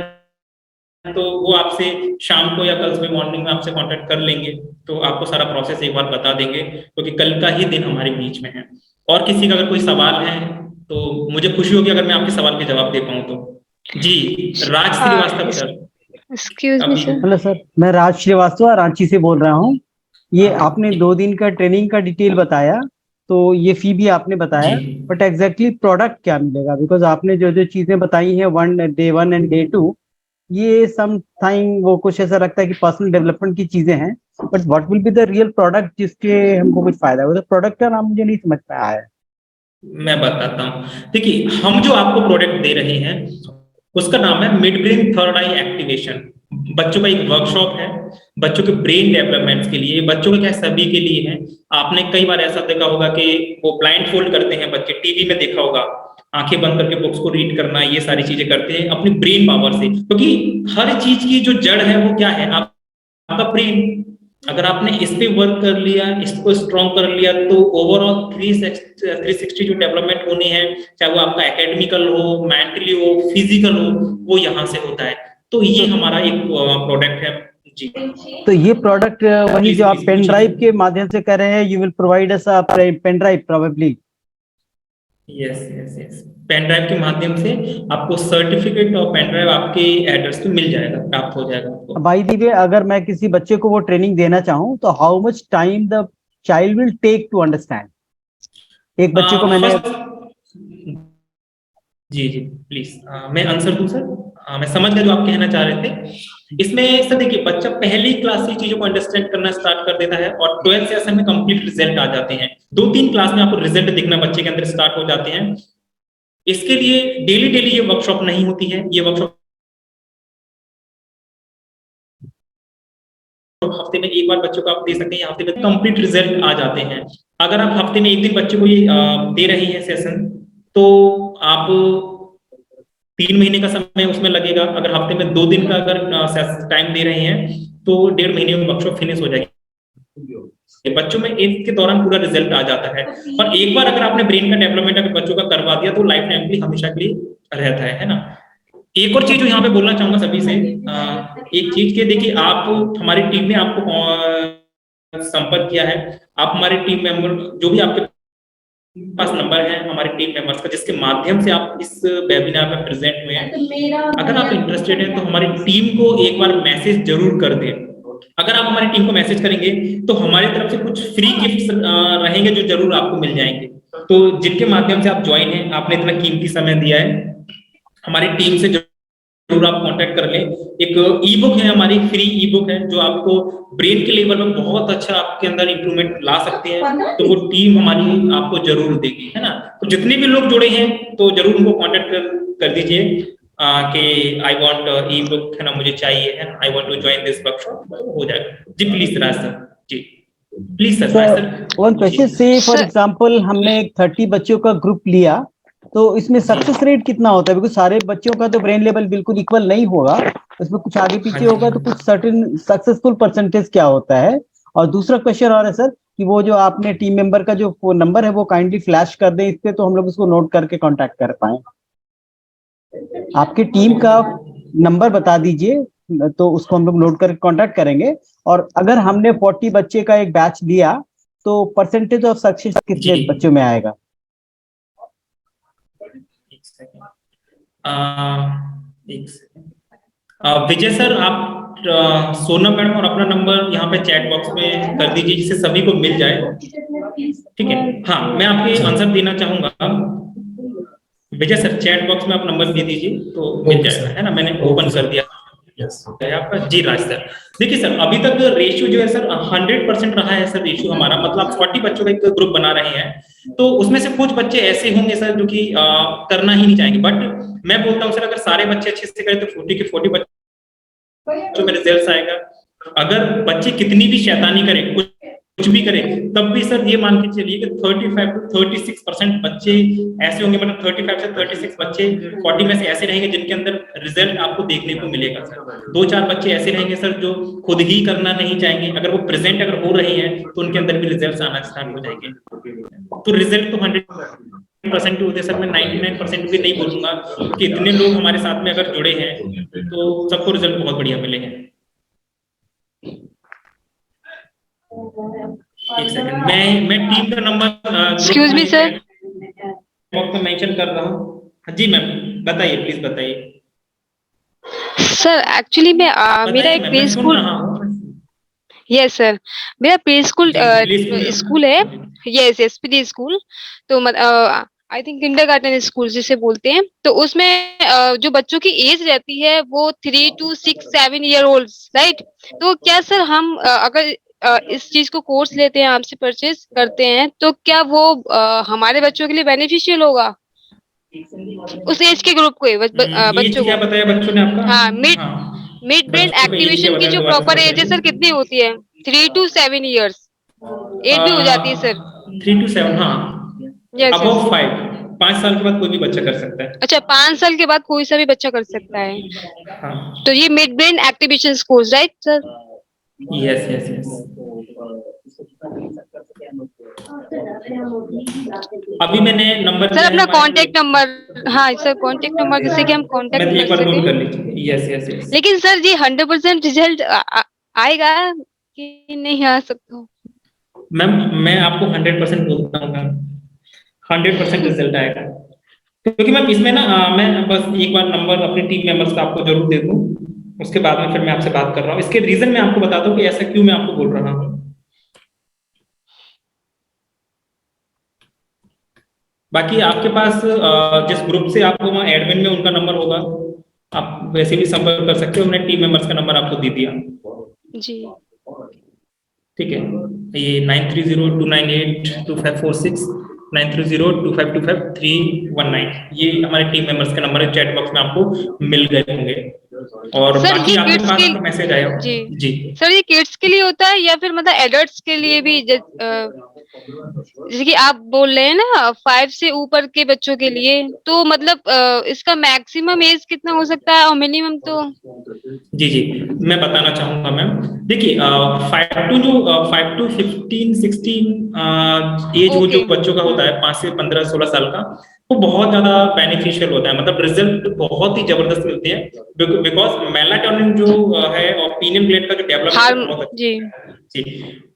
तो वो आपसे शाम को या कल सुबह मॉर्निंग में आपसे कांटेक्ट कर लेंगे, तो आपको सारा प्रोसेस एक बार बता देंगे क्योंकि कल का ही दिन हमारे बीच में है। और किसी का अगर कोई सवाल है तो मुझे खुशी होगी अगर मैं आपके सवाल के जवाब दे पाऊँ तो। जी राज श्रीवास्तव सर। एक्सक्यूज मी अभी सर। हेलो सर, मैं राज श्रीवास्तव रांची से बोल रहा हूँ। ये आपने 2 दिन का ट्रेनिंग का डिटेल बताया, तो ये फी भी आपने बताया, जी बट एग्जैक्टली प्रोडक्ट क्या मिलेगा? बिकॉज आपने जो जो चीजें बताई हैं डे 1 एंड डे 2, ये सम टाइम वो कुछ ऐसा लगता है कि पर्सनल डेवलपमेंट की चीजें हैं, but what will be the real product जिसके हमको कुछ फायदा होगा? प्रोडक्ट का नाम मुझे नहीं समझ में आया है। मैं बताता हूँ। देखिए हम जो आपको प्रोडक्ट दे रहे हैं उसका नाम है मिड ब्रेन थर्ड आई एक्टिवेशन। बच्चों का एक वर्कशॉप है बच्चों के ब्रेन डेवलपमेंट के लिए, बच्चों के क्या सभी के लिए है। आपने कई बार ऐसा देखा होगा कि वो ब्लाइंड फोल्ड करते हैं बच्चे, टीवी में देखा होगा, आंखें बंद करके बुक्स को रीड करना, ये सारी चीजें करते हैं अपनी ब्रेन पावर से, क्योंकि हर चीज की जो जड़ है वो क्या है, आपका ब्रेन। अगर आपने इस पे वर्क कर लिया, इसको स्ट्रॉन्ग कर लिया, तो ओवरऑल 360 जो डेवलपमेंट होनी है, चाहे वो आपका एकेडमिकल हो, मेंटली हो, फिजिकल हो, वो यहाँ से होता है। तो ये हमारा एक प्रोडक्ट है। जी तो ये प्रोडक्ट वही प्लीज जो आप प्लीज पेन ड्राइव पूछिए। के माध्यम से कर रहे हैं, you will provide us a pen drive probably. Yes yes yes, pen drive के माध्यम से आपको सर्टिफिकेट और पेन ड्राइव आपके एड्रेस पे मिल जाएगा, प्राप्त हो जाएगा आपको। बाय द वे, अगर मैं किसी बच्चे को वो ट्रेनिंग देना चाहूँ तो how much time the child will take to understand? एक बच्चे को मैंने फर्स्ट जी जी प्लीज मैं आंसर दूं सर। मैं समझ गया जो आप कहना चाह रहे थे। इसमें सर देखिए बच्चा पहली क्लास से चीजों को अंडरस्टैंड करना स्टार्ट कर देता है और 12th सेशन में कंप्लीट रिजल्ट आ जाते हैं। 2-3 क्लास में आपको रिजल्ट दिखना बच्चे के अंदर स्टार्ट हो जाते हैं। इसके लिए डेली डेली ये वर्कशॉप नहीं होती है, ये वर्कशॉप हफ्ते में एक बार बच्चों को आप दे सकते हैं, हफ्ते में कंप्लीट रिजल्ट आ जाते हैं। अगर आप हफ्ते में एक दिन बच्चे को ये दे रहे हैं सेशन, तो आप 3 महीने का समय उसमें लगेगा। अगर हफ्ते में 2 दिन का अगर टाइम दे रहे हैं तो 1.5 महीने में वर्कशॉप फिनिश हो जाएगी। बच्चों में एज के दौरान पूरा रिजल्ट आ जाता है। और एक बार अगर आपने ब्रेन का डेवलपमेंट अगर बच्चों का करवा दिया तो लाइफ टाइम के लिए हमेशा के लिए रहता है ना। एक और चीज जो यहाँ पे बोलना चाहूंगा सभी से, एक चीज के देखिए आप हमारी टीम ने आपको संपर्क किया है, आप हमारे टीम मेंबर जो भी आपके पास नंबर है हमारे टीम मेंबर्स का जिसके माध्यम से आप इस वेबिनार में प्रेजेंट हुए हैं, अगर आप इंटरेस्टेड हैं तो हमारी टीम को एक बार मैसेज जरूर कर दें। अगर आप हमारी टीम को मैसेज करेंगे तो हमारी तरफ से कुछ फ्री गिफ्ट्स रहेंगे जो जरूर आपको मिल जाएंगे। तो जिनके माध्यम से आप ज्वाइन हैं, आपने इतना कीमती समय दिया है, हमारी टीम से जरूर आप कांटेक्ट कर लें। एक ई बुक है हमारी, फ्री ई बुक है जो आपको ब्रेन के लेवल में बहुत अच्छा आपके अंदर इंप्रूवमेंट ला सकते हैं, तो वो टीम हमारी आपको जरूर देगी, है ना। तो जितने भी लोग जुड़े हैं तो जरूर उनको कांटेक्ट कर दीजिए कि आई वांट ई बुक, है ना, मुझे चाहिए, है I want to join this workshop, हो जाएगा। जी प्लीज राज सर। जी please sir Raj sir one question, say for example हमने एक 30 बच्चों का ग्रुप लिया, तो इसमें सक्सेस रेट कितना होता है? बिकॉज सारे बच्चों का तो ब्रेन लेवल बिल्कुल इक्वल नहीं होगा, उसमें कुछ आगे पीछे होगा, तो कुछ सर्टेन सक्सेसफुल परसेंटेज क्या होता है? और दूसरा क्वेश्चन और है सर कि वो जो आपने टीम मेंबर का जो फोन नंबर है वो काइंडली फ्लैश कर दें इस पे, तो हम लोग उसको नोट करके कांटेक्ट कर पाए। आपकी टीम का नंबर बता दीजिए तो उसको हम लोग नोट करके कांटेक्ट करेंगे। और अगर हमने 40 बच्चे का एक बैच लिया तो परसेंटेज ऑफ सक्सेस कितने जी बच्चों में आएगा? एक सेकंड विजय सर, आप सोनम मैडम और अपना नंबर यहाँ पे चैट बॉक्स में कर दीजिए जिससे सभी को मिल जाए। ठीक है, हाँ मैं आपके आंसर देना चाहूंगा। विजय सर चैट बॉक्स में आप नंबर दे दीजिए तो मिल जाएगा, है ना, मैंने ओपन कर दिया है आपका। जी राज सर, देखिए सर अभी तक रेशियो जो है सर 100% रहा है सर रेशियो हमारा, मतलब 40 बच्चों का एक ग्रुप बना रहे हैं। तो उसमें से कुछ बच्चे ऐसे होंगे सर जो कि करना ही नहीं चाहेंगे, बट मैं बोलता हूँ सर अगर सारे बच्चे अच्छे से करें तो 40 के 40 बच्चों में रिजल्ट आएगा। अगर बच्चे कितनी भी शैतानी करें, कुछ भी करें, तब भी सर ये मान के चलिए कि 35 to 36% बच्चे ऐसे होंगे, मतलब 35 से 36 बच्चे 40 में से ऐसे रहेंगे जिनके अंदर रिजल्ट आपको देखने को मिलेगा सर। 2-4 बच्चे ऐसे रहेंगे सर जो खुद ही करना नहीं चाहेंगे, अगर वो प्रेजेंट अगर हो रहे हैं तो उनके अंदर भी रिजल्ट आना स्टार्ट हो जाएंगे। तो रिजल्ट तो 100% भी होते सर, मैं 99% भी नहीं बोलूंगा कि इतने लोग हमारे साथ में अगर जुड़े हैं तो सबको रिजल्ट बहुत बढ़िया मिले हैं। एक सेकंड, मैं टीम का number excuse me sir, box में मेंशन कर रहा हूँ। जी मैम बताइए, प्लीज बताइए। सर एक्चुअली मैं मेरा एक मैं प्ले सुन स्कूल, रहा हूँ। यस सर, मेरा प्ले स्कूल जी प्लीज स्कूल है, यस यस प्ले स्कूल। तो आई थिंक किंडरगार्टन स्कूल जिसे बोलते हैं, तो उसमें जो बच्चों की एज रहती है वो 3 to 6-7 ईयर ओल्ड, राइट। तो क्या सर हम अगर इस चीज को कोर्स लेते हैं, आपसे परचेज करते हैं, तो क्या वो हमारे बच्चों के लिए बेनिफिशियल होगा, उस एज के ग्रुप को, एज बच्चों क्या को? बताया बच्चों ने आपका? हाँ, हाँ मिड ब्रेन बच्चों का एज क्या एक्टिवेशन की बताया जो दोबारा से प्रॉपर एज है सर बताइए। कितनी होती है? 3 to 7 ईयर्स एज भी हो जाती है सर। 3 to 7, हाँ। Yes yes. अबव 5 साल के बाद कोई भी बच्चा कर सकता है। अच्छा, 5 साल के बाद कोई सा भी बच्चा कर सकता है। हाँ तो ये mid brain activation course, right sir? Yes yes yes. अभी मैंने नंबर सर दिया है अपना हमारे। कांटेक्ट नंबर, हाँ सर कांटेक्ट नंबर जिससे कि हम मैं कांटेक्ट कर एक बार नोट सकें। कर लीजिए। Yes yes yes. लेकिन सर जी 100% रिजल्ट आएगा कि नहीं आ सकता? मैम मैं आपको 100% बोलता हूँ मैम, 100% रिजल्ट आएगा। क्योंकि मैम इसमें ना मैं बस एक बार नंबर अपने टीम मेंबर्स का आपको जरूर दे दूं, उसके बाद में फिर मैं आपसे बात कर रहा हूँ। इसके रीजन मैं आपको बताता हूँ कि ऐसा क्यों मैं आपको बोल रहा हूँ। बाकी आपके पास जिस ग्रुप से आपको वहाँ एडमिन में उनका नंबर होगा, आप वैसे भी संपर्क कर सकते हो। मैंने टीम मेंबर्स का नंबर आपको दे दिया। जी ठीक है, ये 9302982546, 9302525319, ये हमारे टीम मेंबर्स का नंबर है। चैट बॉक्स में आपको मिल गए होंगे। और सर, बाकी ये आपके किड्स पास के, अगर मैसेज आया हो। जी जी सर, ये किड्स के लिए होता है या फिर मतलब एडल्ट्स के लिए भी? जैसे कि आप बोल रहे हैं ना 5 से ऊपर के बच्चों के लिए, तो मतलब इसका मैक्सिमम एज कितना हो सकता है और मिनिमम तो? जी जी, मैं बताना चाहूंगा मैम। देखिए 5 to 15 16 एज वो जो ओके। बच्चों का होता है, 5 से 15 16 साल का, वो बहुत ज्यादा बेनिफिशियल होता है, मतलब रिजल्ट बहुत ही जबरदस्त मिलते हैं। बिकॉज मेलाटोनिन जो है और पीनियल ग्लैंड का जो डेवलपमेंट है हार्म बहुत अच्छा जी। जी।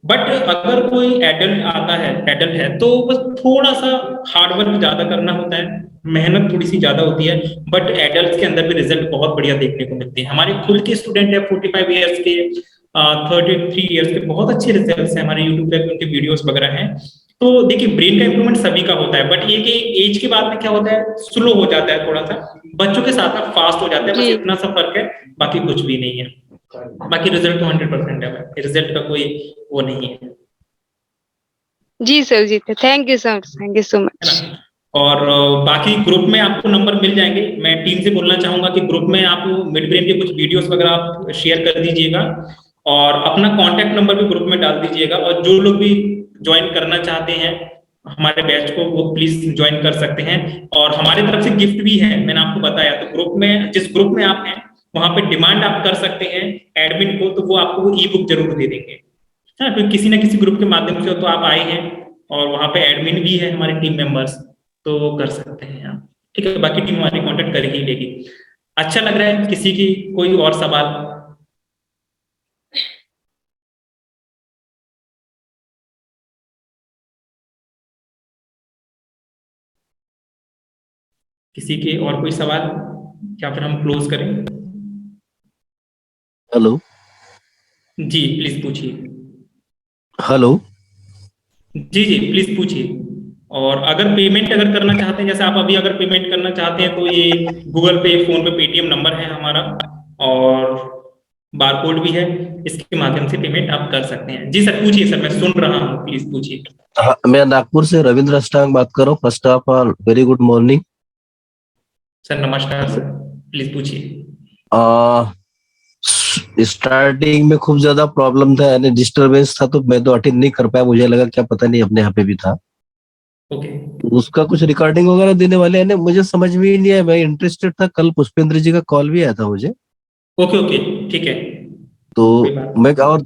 बट अगर कोई एडल्ट आता है, एडल्ट है, तो बस थोड़ा सा हार्डवर्क ज्यादा करना होता है, मेहनत थोड़ी सी ज्यादा होती है। बट एडल्ट के अंदर भी रिजल्ट बहुत बढ़िया देखने को मिलते हैं। हमारे खुद के स्टूडेंट है 45 ईयर्स के, 33 ईयर्स के, बहुत अच्छे रिजल्ट्स हैं हमारे यूट्यूब पे, उनके वीडियोस वगैरह हैं। तो देखिए ब्रेन का इंप्रूवमेंट सभी का होता है, बट ये कि एज के बाद में क्या होता है, स्लो हो जाता है थोड़ा सा, बच्चों के साथ में फास्ट हो जाता है, बस जी इतना सा फर्क है, बाकी कुछ भी नहीं है। बाकी रिजल्ट तो 100% है, रिजल्ट का कोई वो नहीं है, जी सर, जी thank you sir, thank you so है मच। ना। और बाकी ग्रुप में आपको नंबर मिल जाएंगे। मैं टीम से बोलना चाहूंगा कि ग्रुप में आप मिड ब्रेन के कुछ वीडियोस वगैरह आप शेयर कर दीजिएगा, और अपना कांटेक्ट नंबर भी ग्रुप में डाल दीजिएगा। और जो लोग भी ज्वाइन करना चाहते हैं हमारे बैच को, वो प्लीज ज्वाइन कर सकते हैं। और हमारी तरफ से गिफ्ट भी है, मैंने आपको बताया। तो ग्रुप में, जिस ग्रुप में आप हैं, वहां पे डिमांड आप कर सकते हैं एडमिन को, तो वो आपको वो ई बुक जरूर दे देंगे। हाँ, तो किसी ना किसी ग्रुप के माध्यम से तो आप आए हैं, और वहां पे एडमिन भी है हमारे टीम मेंबर्स, तो वो कर सकते हैं आप। ठीक है, बाकी टीम हमारी कांटेक्ट कर ही लेगी। अच्छा लग रहा है, किसी की कोई और सवाल? किसी के और कोई सवाल, या फिर हम क्लोज करें? हेलो। जी प्लीज पूछिए। हेलो। जी जी प्लीज पूछिए। और अगर पेमेंट अगर करना चाहते हैं, जैसे आप अभी अगर पेमेंट करना चाहते हैं तो ये गूगल पे, फोन पे, पेटीएम नंबर है हमारा, और बारकोड भी है, इसके माध्यम से पेमेंट आप कर सकते हैं। जी सर पूछिए सर, मैं सुन रहा हूँ, प्लीज पूछिए। हाँ, मैं नागपुर से रविंद्र अष्टांग बात कर रहा हूँ। First of all very good morning. Sir नमस्कार सर, प्लीज पूछिए। स्टार्टिंग में खूब ज्यादा प्रॉब्लम था, यानी डिस्टरबेंस था, तो मैं तो अटेंड नहीं कर पाया। मुझे लगा क्या पता नहीं अपने यहाँ पे भी था। ओके उसका कुछ रिकॉर्डिंग वगैरह देने वाले हैं, मुझे समझ में ही नहीं आया। मैं इंटरेस्टेड था, कल पुष्पेंद्र जी का कॉल भी आया था मुझे। ओके ओके ठीक है, तो कोई बात नहीं। मैं और